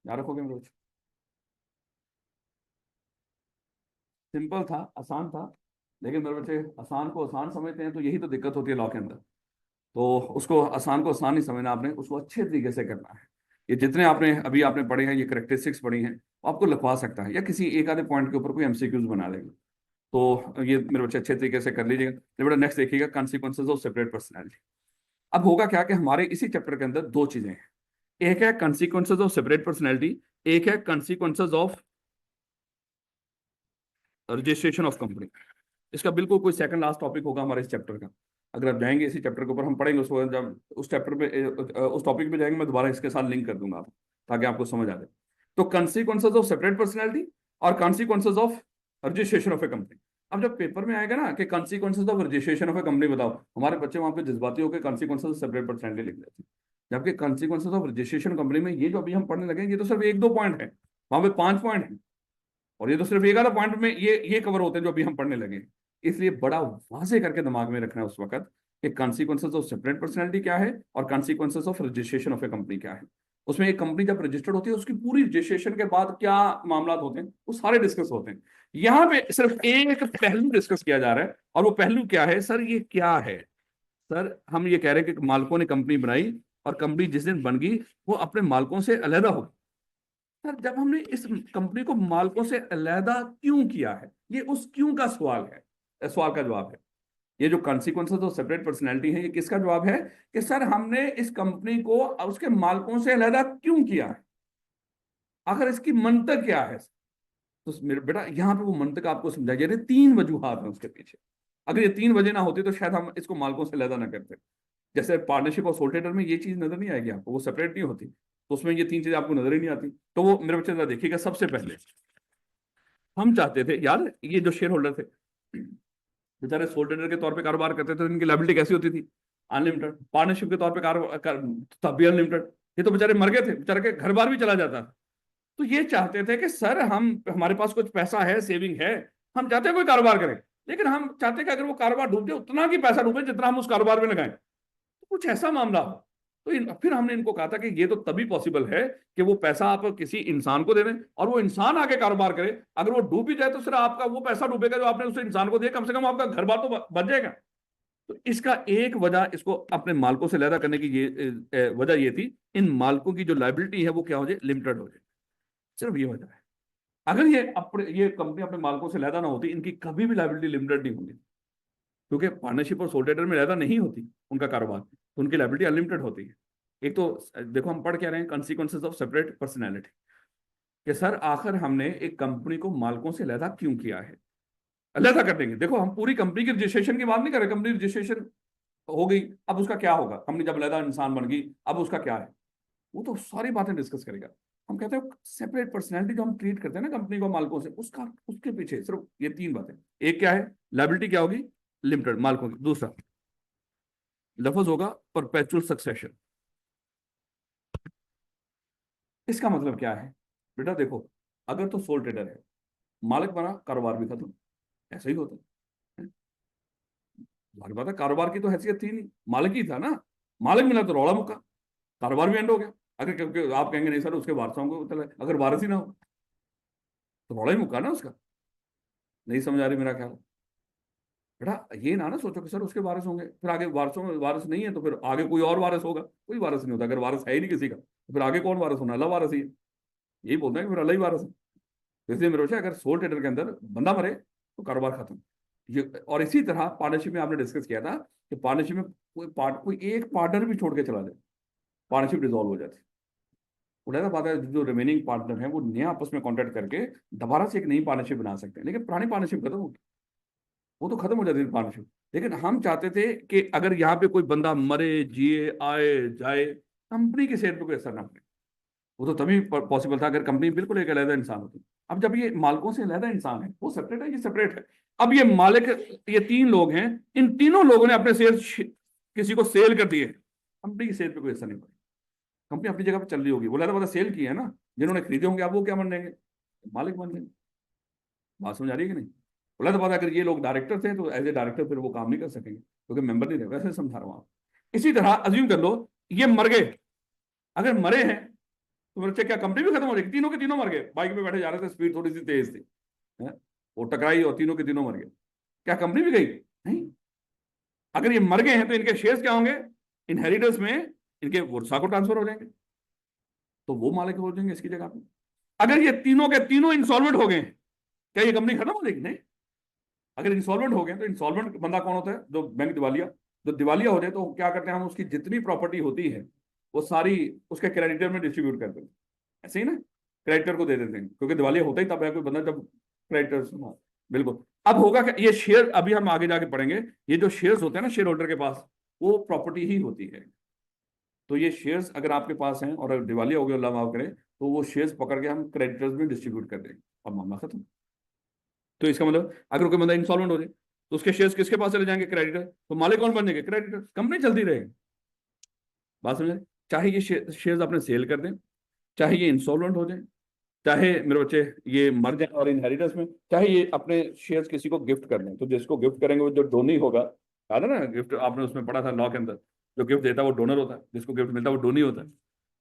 याद रखोगे मेरे? सिंपल था, आसान था, लेकिन मेरे बच्चे आसान को आसान समझते हैं, तो यही तो दिक्कत होती है लॉ के अंदर। तो उसको आसान को आसान नहीं समझना, आपने उसको अच्छे तरीके से करना है। ये जितने आपने पढ़े हैं, ये करेक्टरिस्टिक्स पढ़ी हैं, वो आपको लिखवा सकता है, या किसी एक आधे पॉइंट के ऊपर कोई एमसीक्यूज बना लेगा। तो ये मेरे बच्चे अच्छे तरीके से कर लीजिएगा। तो बेटा नेक्स्ट देखिएगा, कॉन्सिक्वेंसेज ऑफ सेपरेट पर्सनैलिटी। अब होगा क्या कि हमारे इसी चैप्टर के अंदर दो चीजें हैं। एक है कॉन्सिक्वेंसेज ऑफ सेपरेट पर्सनैलिटी, एक है consequences of registration of company. इसका बिल्कुल कोई सेकंड लास्ट टॉपिक होगा हमारे इस चैप्टर का। अगर आप जाएंगे इसी चैप्टर के ऊपर, हम पढ़ेंगे उसको, जब उस चैप्टर पे उस टॉपिक पे जाएंगे, मैं दोबारा इसके साथ लिंक कर दूंगा आप, ताकि आपको समझ आ जाए। तो कॉन्सिक्वेंसेज ऑफ सेपरेट पर्सनैलिटी और consequences of registration of A company. अब जब पेपर में आएगा ना कि consequences of registration of A company बताओ, हमारे बच्चे वहां पे जज्बाती होकर कॉन्सिक्वेंसेज ऑफ सेपरेट पर्सनैलिटी लिख देते हैं। जबकि कॉन्सिक्वेंसेज ऑफ रजिस्ट्रेशन कंपनी में ये जो अभी हम पढ़ने लगे, ये तो सिर्फ एक दो पॉइंट है, वहां पे 5 पॉइंट है। और ये तो सिर्फ एक आधा पॉइंट में ये कवर होते हैं जो अभी हम पढ़ने लगे। इसलिए बड़ा वाजे करके दिमाग में रखना है उस वक्त कि कॉन्सिक्वेंसेज ऑफ सेपरेट पर्सनैलिटी क्या है और consequences of registration of A company क्या है। उसमें एक कंपनी जब रजिस्टर्ड होती है, उसकी पूरी रजिस्ट्रेशन के बाद क्या मामला होते हैं वो सारे डिस्कस होते हैं। यहाँ पे सिर्फ एक पहलू डिस्कस किया जा रहा है, और वो पहलू क्या है? सर ये क्या है? सर हम ये कह रहे हैं कि मालिकों ने कंपनी बनाई, और कंपनी जिस दिन बन गई वो अपने मालिकों से अलहदा हो। सर जब हमने इस कंपनी को मालिकों से अलहदा क्यों किया है, ये उस क्यों का सवाल है, सवाल का जवाब है। ये जो कॉन्सिक्वेंसेस ऑफ सेपरेट पर्सनैलिटी है, ये किसका जवाब है कि सर हमने इस कंपनी को उसके मालिकों से अलहदा क्यों किया है, आखिर इसकी मंतक क्या है। तो मेरे बेटा यहाँ पे वो मंतक आपको समझाई जा रही है, 3 वजूहात हैं उसके पीछे। अगर ये 3 वजह ना होती तो शायद हम इसको मालिकों से अलहदा ना करते। जैसे पार्टनरशिप और सोल ट्रेडर में ये चीज नजर नहीं आएगी आपको, वो सेपरेट नहीं होती, तो उसमें ये तीन चीजें आपको नजर ही नहीं आती। तो वो मेरे बच्चे जरा देखिएगा, सबसे पहले हम चाहते थे, याद है ये जो शेयर होल्डर थे बेचारे सोल ट्रेडर के तौर पे कारोबार करते थे, तो इनकी लायबिलिटी कैसी होती थी? अनलिमिटेड। पार्टनरशिप के तौर पे तब भी अनलिमिटेड। ये तो बेचारे मर गए थे, बेचारे के घर बार भी चला जाता। तो ये चाहते थे कि सर हम, हमारे पास कुछ पैसा है, सेविंग है, हम चाहते हैं कोई कारोबार करें, लेकिन हम चाहते हैं कि अगर वो कारोबार डूब जाए उतना की पैसा डूबे जितना हम उस कारोबार में लगाएं, तो कुछ ऐसा मामला हो। तो फिर हमने इनको कहा था कि ये तो तभी पॉसिबल है कि वो पैसा आप किसी इंसान को दे दें और वो इंसान आके कारोबार करे। अगर वो डूब भी जाए तो सिर्फ आपका वो पैसा डूबेगा जो आपने उस इंसान को दिया, कम से कम आपका घर बार तो बच जाएगा। तो इसका एक वजह, इसको अपने मालिकों से लैदा करने की ये वजह ये थी, इन मालिकों की जो लाइबिलिटी है वो क्या हो जाए, लिमिटेड हो जाए। सिर्फ ये वजह है। अगर ये कंपनी अपने मालिकों से लैदा ना होती, इनकी कभी भी लाइबिलिटी लिमिटेड नहीं होगी, क्योंकि पार्टनरशिप और सोल ट्रेडर में लैदा नहीं होती उनका कारोबार, तो उनकी लाइबिलिटी अनलिमिटेड होती है। एक तो देखो हम पढ़ क्या रहे हैं, कॉन्सिक्वेंसेज ऑफ सेपरेट पर्सनैलिटी, कि सर आखिर हमने एक कंपनी को मालिकों से लैदा क्यों किया है। लैदा कर देंगे, देखो हम पूरी कंपनी की रजिस्ट्रेशन की बात नहीं कर रहे, कंपनी रजिस्ट्रेशन हो गई, अब उसका क्या होगा, कंपनी जब लैदा इंसान बन गई अब उसका क्या है, वो तो सारी बातें डिस्कस करेगा। हम कहते हैं सेपरेट पर्सनैलिटी जो हम ट्रीट करते हैं ना कंपनी को मालिकों से, उसका उसके पीछे सिर्फ ये तीन बातें। एक क्या है, लायबिलिटी क्या होगी, लिमिटेड मालिकों की। दूसरा लफ्ज होगा परपेचुअल सक्सेशन। इसका मतलब क्या है बेटा, देखो अगर तो सोल ट्रेडर है, मालिक बना, कारोबार भी खत्म, ऐसा ही होता है। तुम्हारी बात है, कारोबार की तो हैसियत थी नहीं, मालिक ही था ना, मालिक मिला तो रौला मुक्का, कारोबार भी एंड हो गया। अगर क्योंकि आप कहेंगे नहीं सर उसके वारसों को मतलब अगर वारस ही ना हो तो रौला ही मुक्का ना उसका। नहीं समझ आ रही मेरा ख्याल। बेटा ये ना सोचो कि सर उसके वारिस होंगे, फिर आगे वारसों में वारिस नहीं है तो फिर आगे कोई और वारिस होगा, कोई वारिस नहीं होता। अगर वारिस है ही नहीं किसी का तो फिर आगे कौन वारिस होना, अल्लाह वारिस ही है। यही बोलते हैं कि फिर अल्लाह ही वारिस है। तो इसलिए मेरे बच्चे अगर सोल ट्रेडर के अंदर बंदा मरे तो कारोबार खत्म। ये और इसी तरह पार्टनरशिप में आपने डिस्कस किया था कि पार्टनरशिप में कोई एक पार्टनर भी छोड़ के चला जाए, पार्टनरशिप डिसॉल्व हो जाती। उड़ाता बात है, जो रिमेनिंग पार्टनर है वो नया आपस में कॉन्ट्रैक्ट करके दोबारा से एक नई पार्टनरशिप बना सकते हैं, लेकिन पुरानी पार्टनरशिप खत्म होगी, वो तो खत्म हो जाती है पार्टनरशिप। लेकिन हम चाहते थे कि अगर यहाँ पे कोई बंदा मरे, जिए, आए जाए, कंपनी के शेयर पे कोई असर ना पड़े। वो तो तभी पॉसिबल था अगर कंपनी बिल्कुल एक अलग इंसान होती। अब जब ये मालिकों से अलग इंसान है, वो सेपरेट है, ये सेपरेट है। अब ये मालिक, ये तीन लोग हैं, इन तीनों लोगों ने अपने शेयर किसी को सेल कर दिए, कंपनी की शेयर पे कोई असर नहीं पड़ा। कंपनी अपनी जगह पे चल रही होगी, वो लहदा सेल की है ना, जिन्होंने खरीदे होंगे अब वो क्या बन जाएंगे, मालिक बन जाएंगे। बात समझ आ रही है कि नहीं? बोला तो पता, अगर ये लोग डायरेक्टर थे तो एज ए डायरेक्टर फिर वो काम नहीं कर सकेंगे क्योंकि मेंबर नहीं रहे, वैसे समझा रहा हूँ आप। इसी तरह अज्यूम कर लो ये मर गए, अगर मरे हैं तो मेरे बच्चे क्या कंपनी भी खत्म हो जाएगी? तीनों के तीनों मर गए, बाइक में बैठे जा रहे थे, स्पीड थोड़ी सी तेज थी, है? वो टकराई और तीनों के तीनों मर गए, क्या कंपनी भी गई? नहीं। अगर ये मर गए हैं तो इनके शेयर्स क्या होंगे, इनहेरिटेंस में इनके वर्षा को ट्रांसफर हो जाएंगे, तो वो मालिक हो जाएंगे इसकी जगह पे। अगर ये तीनों के तीनों इंसॉल्वेंट हो गए, क्या ये कंपनी खत्म हो जाएगी? नहीं। अगर इंसॉल्वेंट हो गए तो इंसॉल्वेंट बंदा कौन होता है, जो बैंक दिवालिया, जो दिवालिया हो जाए तो क्या करते हैं हम, उसकी जितनी प्रॉपर्टी होती है वो सारी उसके क्रेडिटर में डिस्ट्रीब्यूट कर देते हैं, ऐसे ही ना, क्रेडिटर को दे देते हैं, क्योंकि दिवालिया होता ही तब है कोई बंदा जब क्रेडिटर। बिल्कुल। अब होगा क्या, ये शेयर अभी हम आगे जाके पढ़ेंगे, ये जो शेयर्स होते हैं ना शेयर होल्डर के पास, वो प्रॉपर्टी ही होती है। तो ये शेयर्स अगर आपके पास हैं और अगर दिवालिया हो गया, अल्लाह माफ करे, तो वो शेयर्स पकड़ के हम क्रेडिटर्स में डिस्ट्रीब्यूट कर देंगे और मामला खत्म। तो इसका मतलब अगर कोई बंदा इंसॉल्वेंट हो जाए तो उसके शेयर्स किसके पास चले जाएंगे, क्रेडिटर, तो मालिक कौन बन जाएंगे, क्रेडिटर, कंपनी चलती रहेगी। बात समझे? चाहे ये शेयर्स अपने सेल कर दें, चाहे ये इंसॉल्वेंट हो जाए, चाहे मेरे बच्चे ये मर जाए और इनहेरिटेंस में, चाहे ये अपने शेयर्स किसी को गिफ्ट कर दें, तो जिसको गिफ्ट करेंगे वो जो डोनी होगा, याद है ना गिफ्ट आपने उसमें पढ़ा था लॉ के अंदर, जो गिफ्ट देता है वो डोनर होता है, जिसको गिफ्ट मिलता है वो डोनी होता है।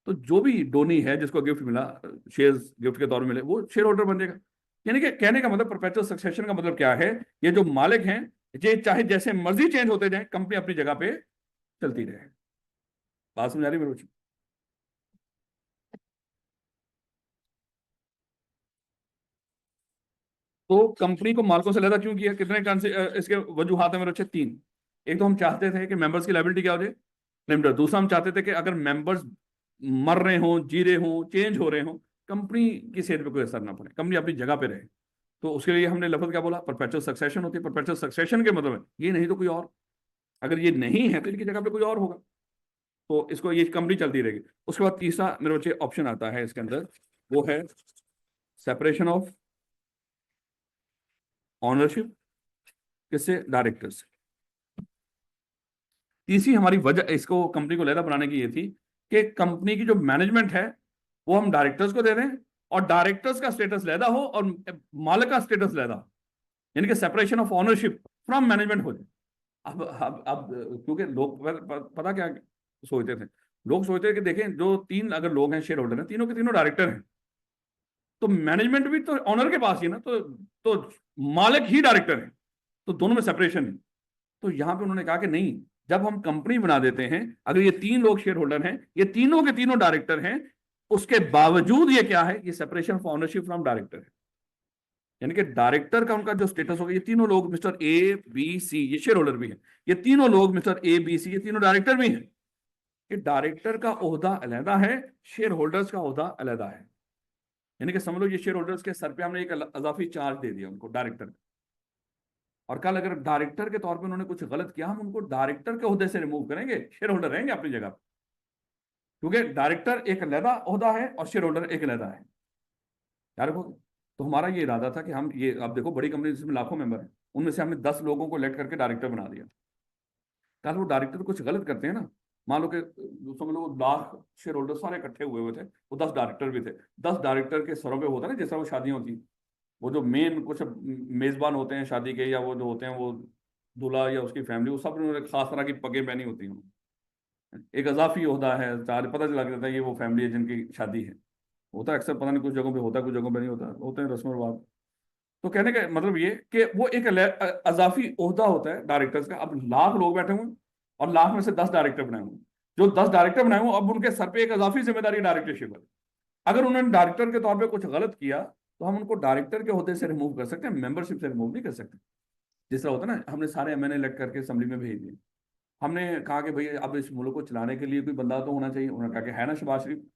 तो जो भी डोनी है जिसको गिफ्ट मिला, शेयर्स गिफ्ट के तौर में मिले, वो शेयर होल्डर बन जाएगा। यानी कि कहने का मतलब परपेचुअल सक्सेशन का मतलब क्या है, ये जो मालिक हैं ये चाहे जैसे मर्जी चेंज होते जाए, कंपनी अपनी जगह पे चलती रहे। बात समझ आ रही है मेरे बच्चों? तो कंपनी को मालिकों से ज्यादा क्यों किया, कितने इसके वजूहात है मेरे बच्चे, तीन। एक तो हम चाहते थे कि मेंबर्स की लायबिलिटी क्या हो जाए, लिमिटेड। दूसरा हम चाहते थे कि अगर मेंबर्स मर रहे हों, जी रहे हों, चेंज हो रहे हों, कंपनी की सेहत पे कोई असर ना पड़े, कंपनी अपनी जगह पे रहे। तो उसके लिए हमने लफ्ज क्या बोला, परपेचुअल सक्सेशन होती है। परपेचुअल सक्सेशन के मतलब है ये, नहीं तो कोई और। अगर ये नहीं है तो इनकी जगह पे कोई और होगा, तो इसको ये कंपनी चलती रहेगी। उसके बाद तीसरा मेरे बच्चे ऑप्शन आता है इसके अंदर, वो है सेपरेशन ऑफ ऑनरशिप, किससे, डायरेक्टर से। तीसरी हमारी वजह इसको कंपनी को लहदा बनाने की ये थी कि कंपनी की जो मैनेजमेंट है वो हम डायरेक्टर्स को दे दें, और डायरेक्टर्स का स्टेटस लहदा हो और मालिक का स्टेटस लहदा, यानी कि separation of ownership from management हो जाए। अब क्योंकि लोग पता क्या सोचते थे, लोग सोचते थे कि देखें जो तीन अगर लोग हैं शेयर होल्डर हैं, तीनों के तीनों डायरेक्टर हैं, तो मैनेजमेंट भी तो ऑनर के पास ही है ना, तो मालिक ही डायरेक्टर है, तो दोनों में सेपरेशन है। तो यहां पे उन्होंने कहा कि नहीं, जब हम कंपनी बना देते हैं, अगर ये तीन लोग शेयर होल्डर हैं, ये तीनों के तीनों डायरेक्टर हैं, उसके बावजूद ये क्या है, ये separation of ownership from director है। यानी कि डायरेक्टर का उनका जो स्टेटस होगा, ये तीनों लोग मिस्टर ए बी सी, ये शेयर होल्डर भी है, ये तीनों लोग मिस्टर ए बी सी, ये तीनों डायरेक्टर भी हैं। कि डायरेक्टर का ओहदा अलहदा है, शेयर होल्डर्स का ओहदा अलहदा है। यानी कि समझ लो ये शेयर होल्डर्स के सर पे हमने एक अजाफी चार्ज दे दिया उनको, डायरेक्टर। और कल अगर डायरेक्टर के तौर पे उन्होंने कुछ गलत किया, हम उनको डायरेक्टर के ओहदे से रिमूव करेंगे, शेयर होल्डर रहेंगे अपनी जगह, क्योंकि डायरेक्टर एक अलहदा ओहदा है और शेयर होल्डर एक अलहदा है यार को। तो हमारा ये इरादा था कि हम ये, आप देखो बड़ी कंपनी जिसमें लाखों मेंबर हैं, उनमें से हमने 10 लोगों को लेट करके डायरेक्टर बना दिया। कल वो डायरेक्टर कुछ गलत करते हैं ना, मान लो कि समझ लो 10 शेयर होल्डर सारे इकट्ठे हुए हुए थे, वो 10 डायरेक्टर भी थे, 10 डायरेक्टर के सरों पे होता है ना, जैसा वो शादियां होती हैं, वो जो मेन कुछ मेजबान होते हैं शादी के, या वो जो होते हैं वो दूल्हा या उसकी फैमिली, वो सब ने खास तरह की पगें पहनी होती हैं। एक अजाफी ओहदा है, चार पता चला जाता है ये वो फैमिली है जिनकी शादी है। होता है अक्सर, पता नहीं कुछ जगहों पे होता है, कुछ जगहों पे नहीं होता, होते हैं रस्म और रिवाज। तो कहने का मतलब ये कि वो एक अजाफी ओहदा होता है डायरेक्टर्स का। अब लाख लोग बैठे हुए हैं और लाख में से 10 डायरेक्टर बनाए हुए हैं, जो 10 डायरेक्टर बनाए हुए, अब उनके सर पे एक अजाफी जिम्मेदारी डायरेक्टरशिप है। अगर उन्होंने डायरेक्टर के तौर पे कुछ गलत किया, तो हम उनको डायरेक्टर के होद्दे से रिमूव कर सकते हैं, मेंबरशिप से रिमूव नहीं कर सकते। जिस तरह होता है ना, हमने सारे एमएनए इलेक्ट करके असेंबली में भेज दिए, हमने कहा कि भाई अब इस मुल्क को चलाने के लिए कोई बंदा तो होना चाहिए, उन्होंने कहा कि है ना शबाज शरीफ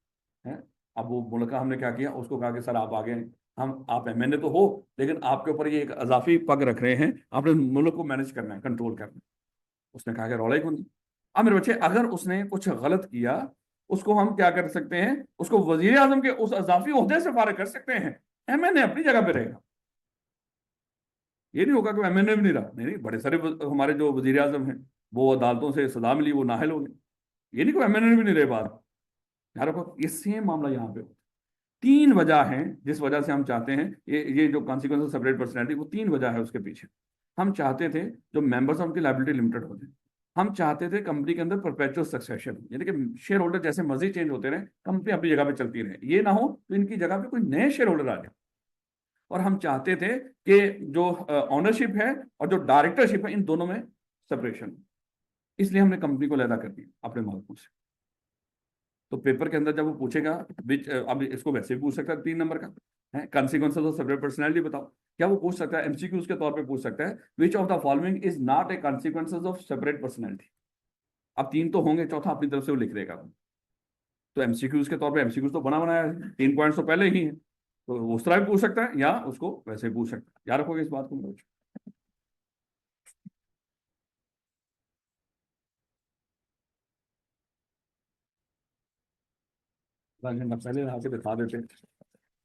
है। अब वो मुल्क का हमने क्या किया, उसको कहा कि सर आप आगे हैं, हम आप एमएनए तो हो, लेकिन आपके ऊपर ये एक अजाफी पग रख रहे हैं, आपने मुल्क को मैनेज करना है, कंट्रोल करना है। उसने कहा कि रौला ही कौन। अब मेरे बच्चे, अगर उसने कुछ गलत किया, उसको हम क्या कर सकते हैं, उसको वजीर आजम के उस अजाफी ओहदे से फारिग कर सकते हैं, एमएनए अपनी जगह पे रहेगा। ये नहीं होगा कि एमएनए भी नहीं रहा, नहीं नहीं, बड़े सारे हमारे जो वजीर आजम हैं, वो अदालतों से सजा मिली, वो नाहल हो गए, ये नहीं कोई एमएनए भी नहीं रहे बात। यार को ये सेम मामला यहाँ पे हो। तीन वजह हैं जिस वजह से हम चाहते हैं, ये जो कॉन्सिक्वेंस ऑफ सेपरेट पर्सनैलिटी, वो तीन वजह है उसके पीछे। हम चाहते थे जो मेंबर्स ऑफ की लायबिलिटी लिमिटेड हो जाए, हम चाहते थे कंपनी के अंदर परपेचुअल सक्सेशन, यानी कि शेयर होल्डर जैसे मर्जी चेंज होते रहे, कंपनी अपनी जगह पे चलती रहे, ये ना हो तो इनकी जगह पे कोई नए शेयर होल्डर आ जाए। और हम चाहते थे कि जो ऑनरशिप है और जो डायरेक्टरशिप है, इन दोनों में सेपरेशन। इसलिए हमने कंपनी को लैदा कर दिया अपने मालिकों से। तो पेपर के अंदर जब वो पूछेगा, विच अब इसको वैसे भी पूछ सकता है 3 नंबर का है, कॉन्सिक्वेंसेस ऑफ सेपरेट पर्सनैलिटी बताओ, क्या वो पूछ सकता है, एमसीक्यूज के तौर पे पूछ सकता है, which of the following is not a consequences of separate personality. अब तीन तो होंगे, चौथा अपनी तरफ से वो लिख देगा। तो एमसीक्यूज के तौर पे, एमसीक्यूज तो बना बनाया है, 3 पॉइंट्स तो पहले ही है, तो उस तरह भी पूछ सकता है या उसको वैसे भी पूछ सकता है। याद रखोगे इस बात को। आधा घंटा पहले नहा के दिखा देते,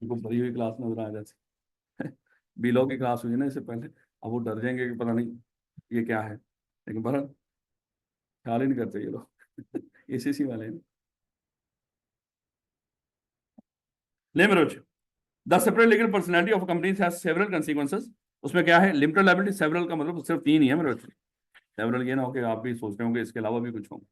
उनको भरी हुई क्लास नजर आ जाती। बी लॉ की क्लास हुई ना इससे पहले, अब वो डर जाएंगे कि पता नहीं ये क्या है, लेकिन बहरहाल ख्याल ही नहीं करते ये लोग। एसीसी वाले हैं। ले मेरे बच्चे, the separate legal personality of companies has several consequences. उसमें क्या है, लिमिटेड लायबिलिटी, सेवरल का मतलब सिर्फ तीन ही है मेरे बच्चे। सेवरल ये ना हो कि आप भी सोचते होंगे इसके अलावा भी कुछ हो।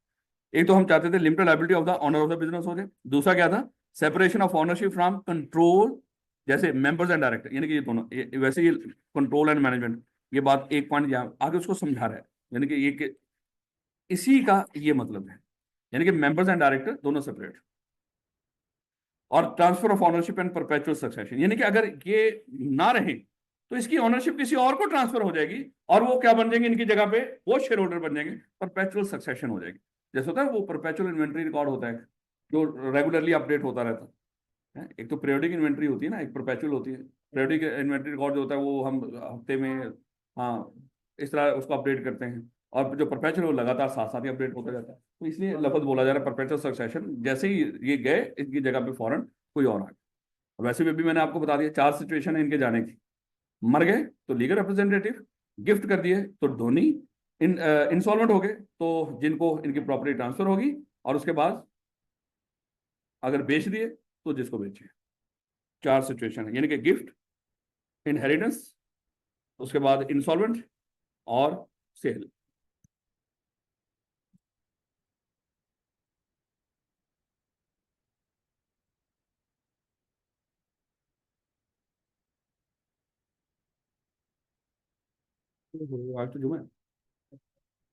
एक तो हम चाहते थे limited liability of the owner of the business हो जाए। दूसरा क्या था, separation of ownership from control, जैसे मेंबर्स एंड डायरेक्टर, यानी कि ये दोनों वैसे ही कंट्रोल एंड मैनेजमेंट, ये बात एक पॉइंट आगे उसको समझा रहा है, यानी कि इसी का ये मतलब है, यानी कि मेंबर्स एंड डायरेक्टर दोनों सेपरेट। और transfer of ownership and perpetual succession, यानी कि अगर ये ना रहे तो इसकी ऑनरशिप किसी और को ट्रांसफर हो जाएगी, और वो क्या बन जाएंगे इनकी जगह पे, वो शेयर होल्डर बन जाएंगे, परपेचुअल सक्सेशन हो जाएगी। जैसे होता है वो परपेचुअल इन्वेंट्री रिकॉर्ड होता है जो रेगुलरली अपडेट होता रहता है। एक तो पीरियोडिक इन्वेंट्री होती है ना, एक परपेचुअल होती है। पीरियोडिक इन्वेंट्री रिकॉर्ड जो होता है वो हम हफ्ते में, हाँ, इस तरह उसको अपडेट करते हैं। और जो परपेचुअल वो लगातार साथ साथ ही अपडेट होता जाता है, तो इसलिए लफ्ज बोला जा रहा है परपेचुअल सक्सेशन। जैसे ही ये गए इनकी जगह पे फौरन कोई और आ गया। वैसे भी अभी मैंने आपको बता दिया 4 सिचुएशन है इनके जाने की। मर गए तो लीगल रिप्रेजेंटेटिव, गिफ्ट कर दिए तो धोनी, इंसॉल्वेंट हो गए तो जिनको इनकी प्रॉपर्टी ट्रांसफर होगी, और उसके बाद अगर बेच दिए तो जिसको बेचे। 4 सिचुएशन है, यानी कि गिफ्ट, इनहेरिटेंस, उसके बाद इंसॉल्वेंट और सेल। आज तो जुम्मे,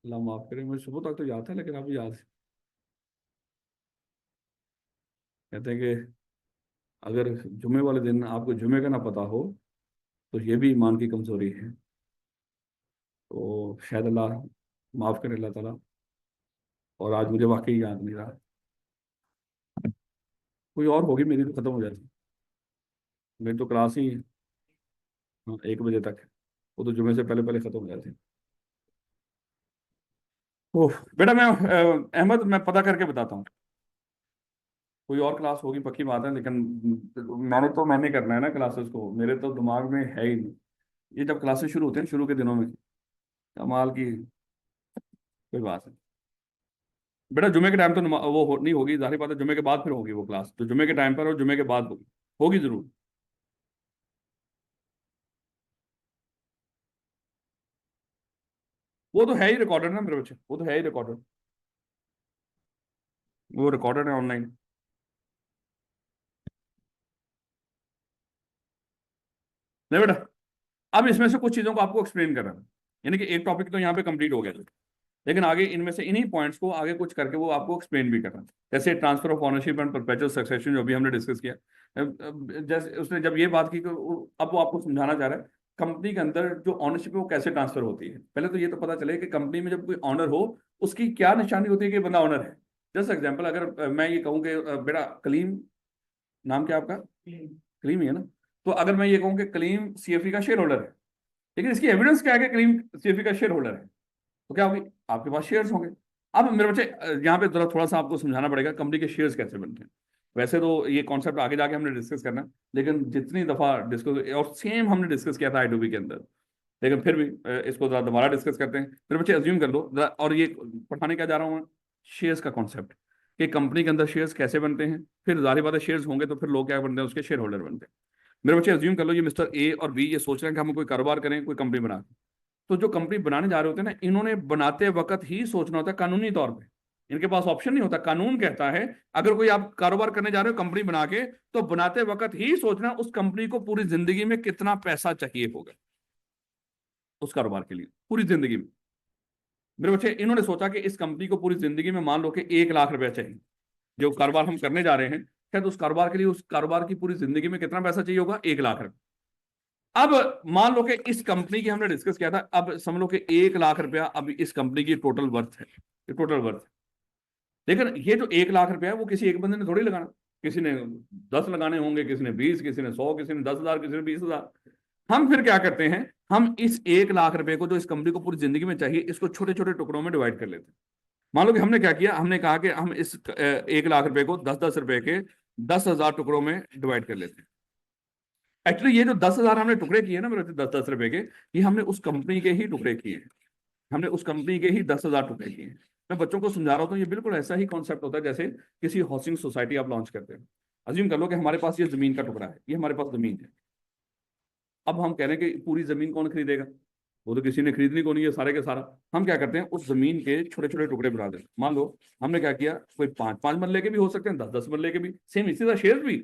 अल्लाह माफ करे, मुझे सुबह तक तो याद था लेकिन अभी याद कहते हैं कि अगर जुम्मे वाले दिन आपको जुम्मे का ना पता हो तो ये भी ईमान की कमजोरी है। तो शायद अल्लाह माफ करे, अल्लाह ताला। और आज मुझे वाकई याद नहीं रहा। कोई और होगी मेरी तो खत्म हो जाती। मेरी तो क्लास ही 1 बजे तक है, वो तो जुम्मे से पहले पहले खत्म हो जाती। ओह बेटा, मैं अहमद, मैं पता करके बताता हूँ। कोई और क्लास होगी पक्की बात है, लेकिन मैंने करना है ना क्लासेस को, मेरे तो दिमाग में है ही नहीं। ये जब क्लासेस शुरू होते हैं शुरू के दिनों में, कमाल की कोई बात है। बेटा जुमे के टाइम तो नहीं होगी, जाहिर बात है जुमे के बाद फिर होगी वो क्लास, तो जुमे के टाइम पर और जुमे के बाद होगी, होगी जरूर। वो तो है ही रिकॉर्डेड ना मेरे बच्चे, वो तो है ही रिकॉर्डेड, वो रिकॉर्डेड है ऑनलाइन। नहीं बेटा, अब इसमें से कुछ चीजों को आपको एक्सप्लेन करना है, यानी कि एक टॉपिक तो यहाँ पे कंप्लीट हो गया, लेकिन आगे इनमें से इन्हीं पॉइंट्स को आगे कुछ करके वो आपको एक्सप्लेन भी करना है। जैसे transfer of ownership and perpetual succession जो भी हमने डिस्कस किया। जैसे उसने जब ये बात की कि अब वो आपको समझाना चाह रहा है कंपनी के अंदर जो ऑनरशिप है वो कैसे ट्रांसफर होती है। पहले तो ये तो पता चले कि कंपनी में जब कोई ऑनर हो उसकी क्या निशानी होती है कि बंदा ऑनर है। जैसे एग्जाम्पल, अगर मैं ये कहूँ कि बेटा कलीम, नाम क्या आपका? कलीम ही है ना? तो अगर मैं ये कहूँ कि कलीम सीएफई का शेयर होल्डर है, लेकिन इसकी एविडेंस क्या है कि कलीम सीएफई का शेयर होल्डर है, तो क्या होगी? आपके पास शेयर्स होंगे। अब मेरे बच्चे यहाँ पे थोड़ा थोड़ा सा आपको समझाना पड़ेगा कंपनी के शेयर्स कैसे बनते हैं। वैसे तो ये कॉन्सेप्ट आगे जाके हमने डिस्कस करना है, लेकिन जितनी दफा डिस्कस, और सेम हमने डिस्कस किया था आई के अंदर, लेकिन फिर भी इसको जरा दोबारा डिस्कस करते हैं। मेरे बच्चे अज्यूम कर लो और ये पढ़ाने क्या जा रहा हूँ मैं, शेयर्स का कॉन्सेप्ट, कि कंपनी के अंदर शेयर्स कैसे बनते हैं। फिर जाहिर बात है शेयर्स होंगे तो फिर लोग क्या बनते हैं, उसके शेयर होल्डर बनते हैं। मेरे बच्चे अज्यूम कर लो ये मिस्टर ए और बी ये सोच रहे हैं कि हम कोई कारोबार करें, कोई कंपनी बना। तो जो कंपनी बनाने जा रहे होते हैं ना, इन्होंने बनाते वक्त ही सोचना होता है कानूनी तौर पे। इनके पास ऑप्शन नहीं होता, कानून कहता है अगर कोई आप कारोबार करने जा रहे हो कंपनी बना के, तो बनाते वक्त ही सोचना उस कंपनी को पूरी जिंदगी में कितना पैसा चाहिए होगा उस कारोबार के लिए, पूरी जिंदगी में। मेरे बच्चे इन्होंने सोचा कि इस कंपनी को पूरी जिंदगी में मान लो कि 1 लाख रुपया चाहिए, जो कारोबार हम करने जा रहे हैं, शायद उस कारोबार के लिए उस कारोबार की पूरी जिंदगी में कितना पैसा चाहिए होगा? 1 लाख रुपया। अब मान लो कि इस कंपनी की हमने डिस्कस किया था, अब समझ लो कि 1 लाख रुपया अब इस कंपनी की टोटल वर्थ है, ये टोटल वर्थ है। लेकिन ये जो 1 लाख रुपया है वो किसी एक बंदे ने थोड़ी लगाना, किसी ने 10 लगाने होंगे, किसी ने 20, किसी ने 100, किसी ने 10,000, किसी ने 20,000। हम फिर क्या करते हैं, हम इस 1 लाख रुपए को जो इस कंपनी को पूरी जिंदगी में चाहिए, इसको छोटे छोटे टुकड़ों में डिवाइड कर लेते हैं। मान लो कि हमने क्या किया, हमने कहा कि हम इस 1 लाख रुपए को 10-10 रुपए के 10,000 टुकड़ों में डिवाइड कर लेते हैं। एक्चुअली ये जो 10,000 हमने टुकड़े किए ना मेरे 10-10 रुपए के, ये हमने उस कंपनी के ही टुकड़े किए हैं। हमने उस कंपनी के ही 10,000 टुकड़े किए हैं। मैं बच्चों को समझा रहा हूँ, ये बिल्कुल ऐसा ही कॉन्सेप्ट होता है जैसे किसी हाउसिंग सोसाइटी आप लॉन्च करते हैं। अज्यूम कर लो कि हमारे पास ये जमीन का टुकड़ा है, ये हमारे पास जमीन है। अब हम कह रहे हैं कि पूरी जमीन कौन खरीदेगा, वो तो किसी ने खरीदनी को नहीं है सारे के सारा। हम क्या करते हैं, उस जमीन के छोटे छोटे टुकड़े बना देते हैं। मान लो हमने क्या किया, कोई 5-5 मरले के भी हो सकते हैं, 10-10 मरले के भी, सेम इसी तरह शेयर भी,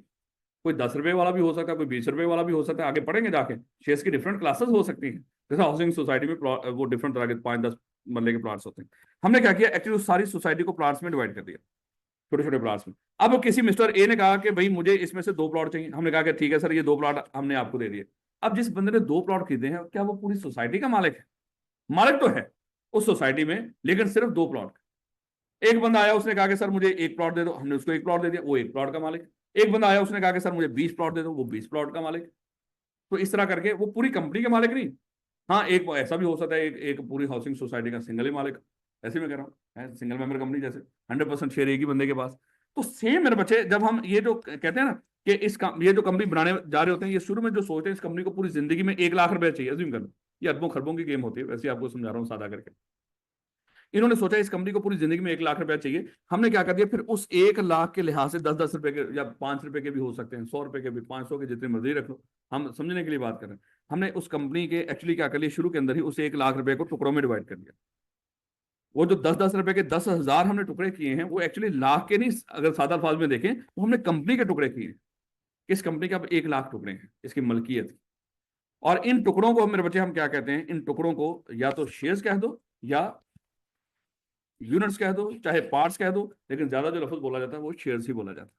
कोई 10 रुपए वाला भी हो सकता है, कोई 20 रुपए वाला भी हो सकता है। आगे पढ़ेंगे जाके शेयर्स की डिफरेंट क्लासेस हो सकती हैं, जैसे हाउसिंग सोसाइटी में वो डिफरेंट तरह के 5-10 मरले के प्लाट्स होते हैं। हमने क्या किया, एक्चुअली उस सारी सोसाइटी को प्लाट्स में डिवाइड कर दिया, छोटे छोटे प्लाट्स में। अब किसी मिस्टर ए ने कहा कि भाई मुझे इसमें से 2 प्लॉट चाहिए। हमने कहा कि ठीक है सर, ये 2 प्लॉट हमने आपको दे दिए। अब जिस बंदे ने 2 प्लॉट खरीदे हैं, क्या वो पूरी सोसाइटी का मालिक है? मालिक तो है उस सोसाइटी में, लेकिन सिर्फ 2 प्लॉट। एक बंदा आया, उसने कहा कि सर मुझे 1 प्लॉट दे दो, हमने उसको 1 प्लॉट दे दिया, वो 1 प्लॉट का मालिक। एक बंदा आया, उसने कहा कि सर मुझे 20 प्लॉट दे दो, वो 20 प्लॉट का मालिक। तो इस तरह करके वो पूरी कंपनी के मालिक नहीं, हाँ, एक ऐसा भी हो सकता है, एक पूरी हाउसिंग सोसाइटी का सिंगल ही मालिक, ऐसे मैं कह रहा हूँ, है सिंगल मेंबर कंपनी, जैसे 100% शेयर एक ही बंदे के पास। तो सेम मेरे बच्चे, जब हम ये जो कहते हैं ना कि ये जो कंपनी बनाने जा रहे होते हैं, ये शुरू में जो सोचते हैं इस कंपनी को पूरी जिंदगी में 1 लाख रुपए चाहिए, अज्यूम कर लो, ये अरबों खरबों की गेम होती है, वैसे ही आपको समझा रहा हूँ सादा करके। इन्होंने सोचा इस कंपनी को पूरी जिंदगी में 1 लाख रुपया चाहिए। हमने क्या कर दिया फिर, उस 1 लाख के लिहाज से 10-10 रुपए के या 5 रुपए के भी हो सकते हैं, 100 रुपए के भी, 500 के, जितनी मर्जी रख लो, हम समझने के लिए बात कर रहे हैं। हमने उस कंपनी के एक्चुअली क्या कर लिया, शुरू के अंदर ही उस 1 लाख रुपए को टुकड़ों में डिवाइड कर दिया। वो जो 10-10 रुपए के 10,000 हमने टुकड़े किए हैं, वो एक्चुअली लाख के नहीं, अगर सादा अल्फाज में देखें, वो हमने कंपनी के टुकड़े किए हैं। इस कंपनी के अब 1 लाख टुकड़े हैं, इसकी मलकियत। और इन टुकड़ों को मेरे बच्चे हम क्या कहते हैं, इन टुकड़ों को या तो शेयर्स कह दो, या यूनिट्स कह दो, चाहे पार्ट्स कह दो, लेकिन ज्यादा जो लफ्ज बोला जाता है वो शेयर्स ही बोला जाता है।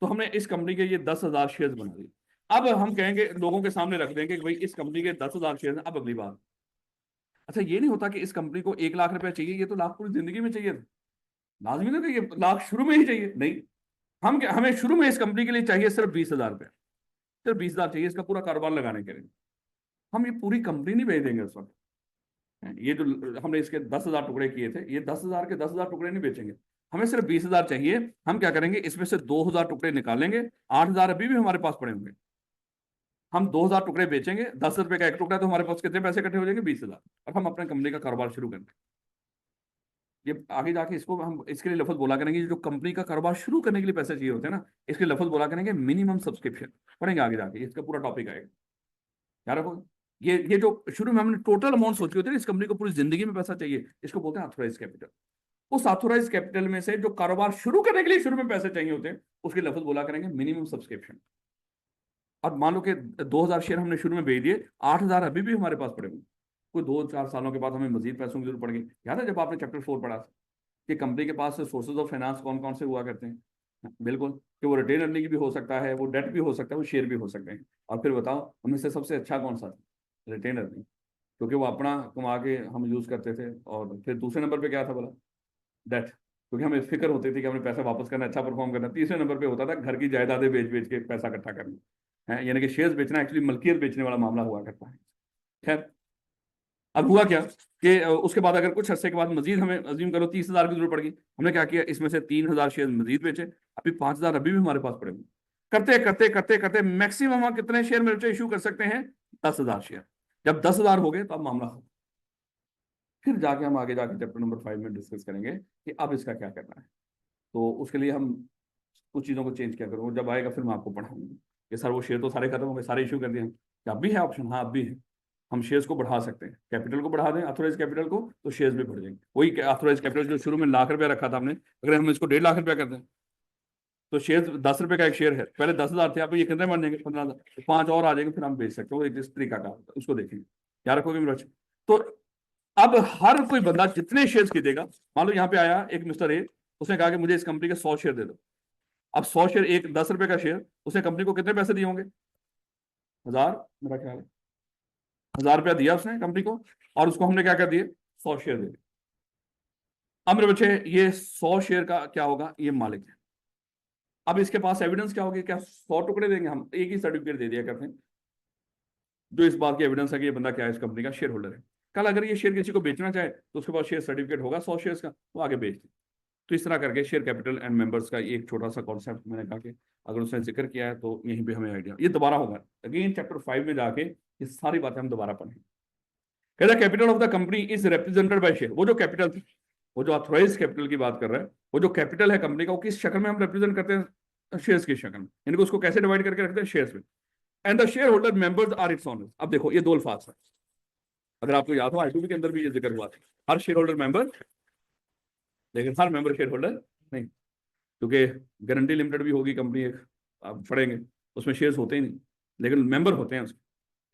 तो हमने इस कंपनी के ये 10,000 शेयर्स बना दिए। अब हम कहेंगे, लोगों के सामने रख देंगे कि भाई इस कंपनी के 10,000 शेयर। अब अगली बात, अच्छा ये नहीं होता कि इस कंपनी को 1 लाख रुपया चाहिए, ये तो लाख पूरी जिंदगी में चाहिए था, लाजमी ना कि ये लाख शुरू में ही चाहिए, नहीं। हमें शुरू में इस कंपनी के लिए चाहिए सिर्फ 20,000 रुपया, सिर्फ 20,000 चाहिए इसका पूरा कारोबार लगाने के लिए। हम ये पूरी कंपनी नहीं बेच देंगे उस वक्त। ये जो हमने इसके 10,000 टुकड़े किए थे, ये 10,000 के 10,000 टुकड़े नहीं बेचेंगे, हमें सिर्फ 20,000 चाहिए। हम क्या करेंगे, इसमें से 2,000 टुकड़े निकालेंगे, 8,000 अभी भी हमारे पास पड़े होंगे। हम 2,000 टुकड़े बेचेंगे, 10 रुपए का एक टुकड़ा, तो हमारे पास कितने पैसे इकट्ठे हो जाएंगे, 20,000। और हम अपने कंपनी का कारोबार शुरू करेंगे। ये आगे जाके इसको हम इसके लिए लफ्ज बोला करेंगे, जो कंपनी का कारोबार शुरू करने के लिए पैसे चाहिए होते हैं ना, इसके लिए लफ्ज बोला करेंगे मिनिमम सब्सक्रिप्शन। पढ़ेंगे आगे जाके, इसका पूरा टॉपिक आएगा, याद रखो। ये जो शुरू में हमने टोटल अमाउंट सोची होती है, इस कंपनी को पूरी जिंदगी में पैसा चाहिए, इसको बोलते हैं ऑथराइज कैपिटल। उस ऑथोराइज कैपिटल में से जो कारोबार शुरू करने के लिए शुरू में पैसे चाहिए होते हैं, उसके लफ्ज बोला करेंगे मिनिमम सब्सक्रिप्शन। अब मान लो कि 2,000 शेयर हमने शुरू में भेज दिए, 8,000 अभी भी हमारे पास पड़े हुए, कोई 2-4 सालों के बाद हमें मजीद पैसों की जरूरत पड़ गई। याद है जब आपने चैप्टर 4 पढ़ा था कि कंपनी के पास सोर्सेज ऑफ फाइनेंस कौन कौन से हुआ करते हैं, बिल्कुल, कि वो रिटेन अर्निंग भी हो सकता है, वो डेट भी हो सकता है, वो शेयर भी हो सकते हैं। और फिर बताओ उनमें से सबसे अच्छा कौन सा था, रिटेन अर्निंग, क्योंकि वो अपना कमा के हम यूज करते थे। और फिर दूसरे नंबर पे क्या था बोला, डेट, क्योंकि हमें फिक्र होती थी कि हमने पैसा वापस करना, अच्छा परफॉर्म करना। तीसरे नंबर पे होता था घर की जायदादें बेच बेच के पैसा इकट्ठा करना, है यानी कि शेयर्स बेचना, एक्चुअली मलकियत बेचने वाला मामला हुआ करता है। खैर, अब हुआ क्या कि उसके बाद अगर कुछ अरसे के बाद मजीद हमें अज्यूम करो 30,000 की जरूरत पड़ गई, हमने क्या किया, इसमें से 3,000 शेयर मजीद बेचे, अभी 5,000 अभी भी हमारे पास पड़े हुए। करते करते करते करते मैक्सिमम हम कितने शेयर मेरे बच्चे इशू कर सकते हैं, 10,000 शेयर। जब 10,000 हो गए तो अब मामला खत्म। फिर जाके हम आगे जाके चैप्टर नंबर 5 में डिस्कस करेंगे कि अब इसका क्या करना है। तो उसके लिए हम कुछ चीज़ों को चेंज किया करूँ, जब आएगा फिर मैं आपको पढ़ाऊंगा कि सर वो शेयर तो सारे खत्म हो गए, सारे इशू कर दिए हैं, क्या अब भी है ऑप्शन, हाँ अब भी है। हम शेयर्स को बढ़ा सकते हैं, कैपिटल को बढ़ा दें, ऑथोराइज कैपिटल को, तो शेयर्स भी बढ़ जाएंगे। वही ऑथोराइज कैपिटल जो शुरू में लाख रुपया रखा था हमने, अगर हम इसको 1.5 लाख रुपया कर दें, तो शेयर 10 रुपए का एक शेयर है, पहले 10,000 थे, अब ये कितने बन जाएंगे, 15,000, 5 और आ जाएंगे, फिर हम बेच सकते हैं। वो एक इस तरीका का उसको देखेंगे, क्या रखोगे मेरे बच्चे। तो अब हर कोई बंदा जितने शेयर्स खरीदेगा, मान लो यहाँ पे आया एक मिस्टर ए, उसने कहा कि मुझे इस कंपनी के 100 शेयर दे दो। अब 100 शेयर, एक 10 रुपए का शेयर, उसने कंपनी को कितने पैसे दिए होंगे, 1,000, मेरा ख्याल है 1,000 रुपया दिया उसने कंपनी को, और उसको हमने क्या कर दिए, 100 शेयर दे दिए। अब मेरे बच्चे ये 100 शेयर का क्या होगा, ये मालिक है। अब इसके पास एविडेंस क्या होगी, क्या 100 टुकड़े देंगे, हम एक ही सर्टिफिकेट दे दिया करते हैं जो इस बात की एविडेंस है कि ये बंदा क्या है, इस कंपनी का शेयर होल्डर है। कल अगर ये शेयर किसी को बेचना चाहे तो उसके पास शेयर सर्टिफिकेट होगा 100 शेयर्स का, वो आगे बेच दे। तो इस तरह करके शेयर कैपिटल एंड मेंबर्स का एक छोटा सा कॉन्सेप्ट मैंने कहा कि अगर उसने जिक्र किया है तो यहीं पे हमें आइडिया, ये दोबारा होगा अगेन चैप्टर 5 में जाके ये सारी बातें हम दोबारा पढ़ेंगे। कहता capital of the company is represented by share. वो जो कैपिटल थी, वो जो ऑथराइज कैपिटल की बात कर रहा है, वो जो कैपिटल है कंपनी का, वो किस शक्ल में हम रिप्रेजेंट करते हैं, शेयर्स की शक्ल में, इनको उसको कैसे डिवाइड करके रखते हैं, शेयर्स में। And the share holder members are its owners. अब देखो ये दो अल्फाज है, अगर आपको याद हो आई के अंदर भी ये जिक्र हुआ था, हर शेयर होल्डर मेंबर, लेकिन हर मेंबर शेयर होल्डर नहीं, क्योंकि गारंटी लिमिटेड भी होगी कंपनी एक, आप पढ़ेंगे, उसमें शेयर्स होते ही नहीं, लेकिन मेंबर होते हैं उसके।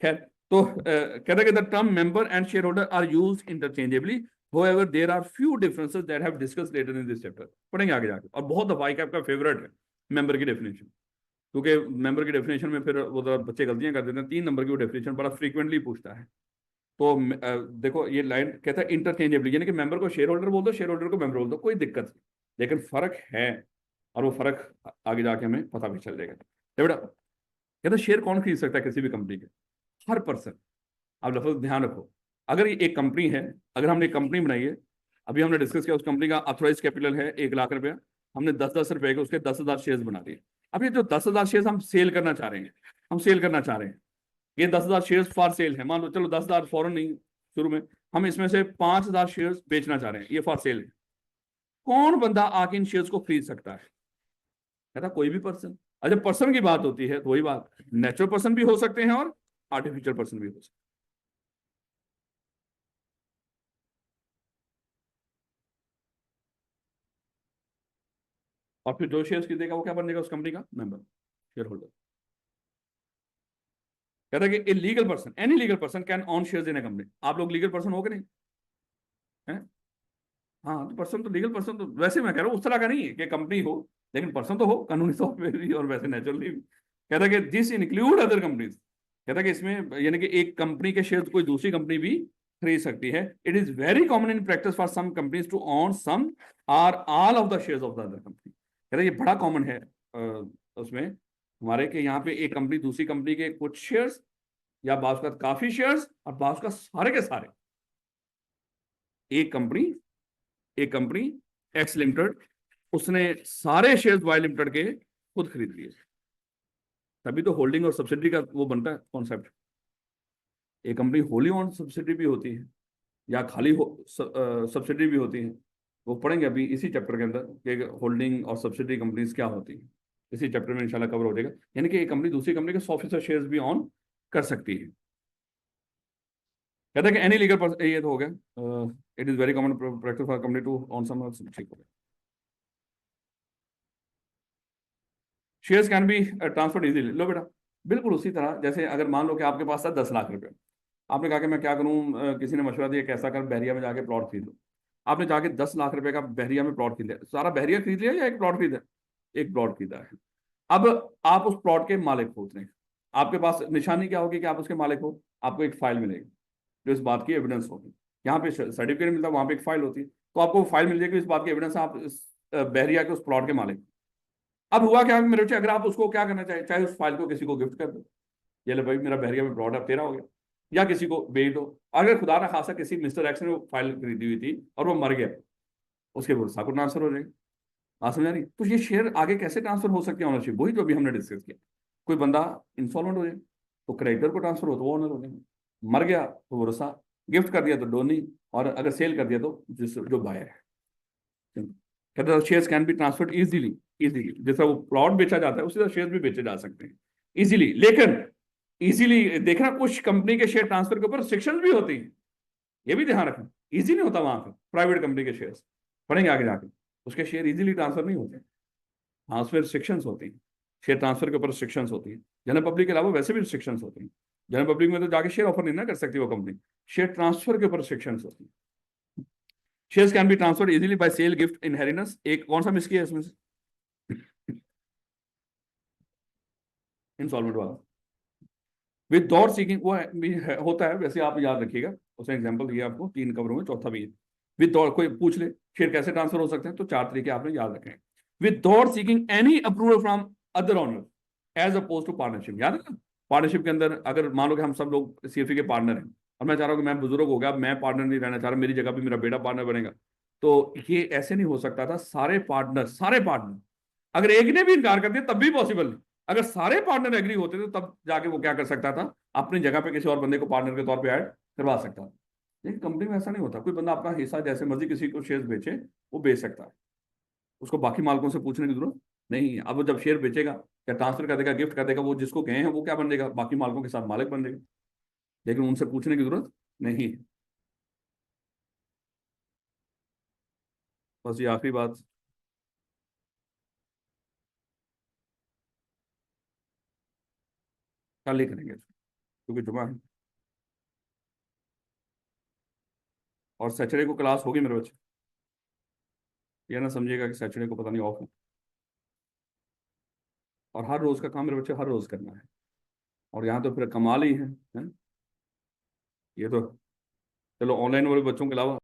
खैर, तो कहता है कि the term member and share holder are used interchangeably, however there are few differences that have discussed later in this chapter। पढ़ेंगे आगे जाके। और बहुत दफा एक आपका फेवरेट है मेंबर की डेफिनेशन, क्योंकि मेंबर की डेफिनेशन में फिर वो बच्चे गलतियां कर देते हैं, 3 नंबर की वो डेफिनेशन बड़ा फ्रीक्वेंटली पूछता है। तो देखो ये लाइन कहता है इंटरचेंजेबली, यानी कि मेंबर को शेयर होल्डर बोल दो, शेयर होल्डर को मेंबर बोल दो, कोई दिक्कत नहीं, लेकिन फर्क है, और वो फर्क आगे जाके हमें पता भी चल जाएगा। बेटा कहता शेयर कौन खरीद सकता है किसी भी कंपनी के, हर पर्सन, आप लफ्ज ध्यान रखो। अगर ये एक कंपनी है, अगर हमने एक कंपनी बनाई है, अभी हमने डिस्कस किया, उस कंपनी का ऑथराइज कैपिटल है 1 लाख रुपया, हमने 10-10 रुपए के उसके 10,000 शेयर्स बना दिए। अब ये जो 10,000 शेयर्स हम सेल करना चाह रहे हैं, हम सेल करना चाह रहे हैं, ये 10,000 शेयर्स फॉर सेल है, मान लो, चलो 10,000 फॉरन नहीं शुरू में, हम इसमें से 5,000 शेयर्स बेचना चाह रहे हैं, ये फॉर सेल है। कौन बंदा आके इन शेयर्स को खरीद सकता है? कहता कोई भी पर्सन। अच्छा, पर्सन की बात होती है तो वही बात, नेचुरल पर्सन भी हो सकते हैं और आर्टिफिशियल पर्सन भी हो सकते हैं। और फिर जो शेयर्स खरीदेगा वो क्या बनेगा? उस कंपनी का मेंबर, शेयर होल्डर। कहता है कि ए legal person, any legal person can on shares in A company. आप लोग लीगल पर्सन हो कि नहीं है? हाँ, तो पर्सन तो लीगल पर्सन तो वैसे मैं कह रहा हूँ उस तरह का नहीं है कि कंपनी हो, लेकिन पर्सन तो हो कानूनी तौर पे भी और वैसे नेचुरली भी। कहता है कि दिस इंक्लूड अदर कंपनीज। कहता है कि इसमें यानी कि एक कंपनी के शेयर कोई दूसरी कंपनी भी खरीद सकती है। It is very common in practice for some companies to own some or all of the shares of the other company. कहता है ये बड़ा कॉमन है उसमें हमारे के यहाँ पे एक कंपनी दूसरी कंपनी के कुछ शेयर्स या बास का काफी शेयर्स और बास का सारे के सारे। एक कंपनी, एक कंपनी एक्स लिमिटेड, उसने सारे शेयर्स वाई लिमिटेड के खुद खरीद लिए। तभी तो होल्डिंग और सब्सिडी का वो बनता है कॉन्सेप्ट। एक कंपनी होली ऑन सब्सिडी भी होती है या खाली सब्सिडी भी होती है। वो पढ़ेंगे अभी इसी चैप्टर के अंदर कि होल्डिंग और सब्सिडी कंपनीज क्या होती है। इसी चैप्टर में इंशाल्लाह कवर हो जाएगा। यानी कि एक कंपनी दूसरी कंपनी के 100% शेयर्स भी ऑन कर सकती है। कहते हैं कि एनी लीगल पर्सन, ये तो हो गया, it is very common practice for company to own some, ठीक हो गया। Shares can be transferred easily. लो बेटा, बिल्कुल उसी तरह जैसे अगर मान लो कि आपके पास था 10 लाख रुपए, आपने कहा कि मैं क्या करूं, किसी ने मशवरा दिया कैसा कर, बहरिया में जाके प्लॉट खरीद लो। आपने जाके 10 लाख रुपए का बहरिया में प्लॉट खरीद लिया। सारा बहरिया खरीद लिया या एक प्लॉट खरीदा? एक प्लॉट खरीदा है। अब आप उस प्लॉट के मालिक हो उतने, आपके पास निशानी क्या होगी कि आप उसके मालिक हो? आपको एक फाइल मिलेगी जो इस बात की एविडेंस होगी। यहाँ पे सर्टिफिकेट मिलता है, वहां पे एक फाइल होती है, तो आपको फाइल मिल जाएगी इस बात की एविडेंस, आप इस बहरिया के उस प्लॉट के मालिक। अब हुआ क्या मेरे बच्चे, अगर आप उसको क्या करना चाहे, चाहे उस फाइल को किसी को गिफ्ट कर दो, ये ले भाई मेरा बहरिया में प्लॉट अब तेरा हो गया, या किसी को बेच दो। अगर खुदा ना खासा किसी मिस्टर एक्स ने वो फाइल खरीदी हुई थी और वो मर गया, उसके वर्षा को ट्रांसफर हो जाएगी। बात समझ आ रही? तो ये शेयर आगे कैसे ट्रांसफर हो सकती है ऑनरशिप? वही जो अभी हमने डिस्कस किया। कोई बंदा इंसॉल्वेंट हो जाए तो क्रेडिटर को ट्रांसफर हो तो वो ओनर हो जाएंगे, मर गया तो वो रसा, गिफ्ट कर दिया तो डोनी, और अगर सेल कर दिया तो जिस जो बायर है। कहते हैं shares can be transferred easily. Easily जैसा वो प्लॉट बेचा जाता है उसी तरह शेयर्स भी बेचे जा सकते हैं इजीली। लेकिन इजीली देखना, कुछ कंपनी के शेयर ट्रांसफर के ऊपर रिस्ट्रिक्शंस भी होती हैं, ये भी ध्यान रखना। इजी नहीं होता वहां पर प्राइवेट कंपनी के शेयर्स, पढ़ेंगे आगे जाके, उसके शेयर इजीली ट्रांसफर नहीं होते। हाँ, उसमें रिस्ट्रिक्शंस होती हैं, शेयर ट्रांसफर के ऊपर रिस्ट्रिक्शंस होती है। जनरल पब्लिक के अलावा वैसे भी रिस्ट्रिक्शंस होती हैं। जनरल पब्लिक में तो जाके शेयर ऑफर नहीं ना कर सकती वो कंपनी, शेयर ट्रांसफर के ऊपर रिस्ट्रिक्शंस होती है। Shares can be transferred easily by sale, gift, inheritance. एक कौन सा मिस किया है इसमें से? इंस्टॉलमेंट वाला विद सीकिंग वो होता है वैसे, आप याद रखिएगा। उसने एग्जांपल दिया आपको 3 कवरों में, चौथा भी है। विद कोई पूछ ले शेयर कैसे ट्रांसफर हो सकते हैं, तो 4 तरीके आपने याद रखे हैं। With seeking any approval from other owner as opposed to partnership. याद है ना, पार्टनरशिप के अंदर अगर मान लो कि हम सब लोग सीएफए के पार्टनर हैं और मैं चाह रहा हूँ कि मैं बुजुर्ग हो गया, मैं पार्टनर नहीं रहना चाह रहा, मेरी जगह पे मेरा बेटा पार्टनर बनेगा, तो ये ऐसे नहीं हो सकता था। सारे पार्टनर अगर एक ने भी इनकार कर दिया तब भी पॉसिबल नहीं। अगर सारे पार्टनर एग्री होते थे तब जाके वो क्या कर सकता था, अपनी जगह पे किसी और बंदे को पार्टनर के तौर पे ऐड करवा सकता था। लेकिन कंपनी में ऐसा नहीं होता, कोई बंदा अपना हिस्सा जैसे मर्जी किसी को शेयर बेचे, वो बेच सकता है, उसको बाकी मालिकों से पूछने की जरूरत नहीं है। अब वो जब शेयर बेचेगा या ट्रांसफर कर देगा, गिफ्ट कर देगा, वो जिसको गए हैं वो क्या बन जाएगा, बाकी मालिकों के साथ मालिक बन जाएगा, लेकिन उनसे पूछने की जरूरत नहीं है। बस ये आखिरी बात, कल ही करेंगे क्योंकि जुमा है और सैटरडे को क्लास होगी मेरे बच्चे। ये ना समझिएगा कि सैटरडे को पता नहीं ऑफ है, और हर रोज का काम मेरे बच्चे हर रोज करना है। और यहाँ तो फिर कमाल ही है? ये तो चलो ऑनलाइन वाले बच्चों के अलावा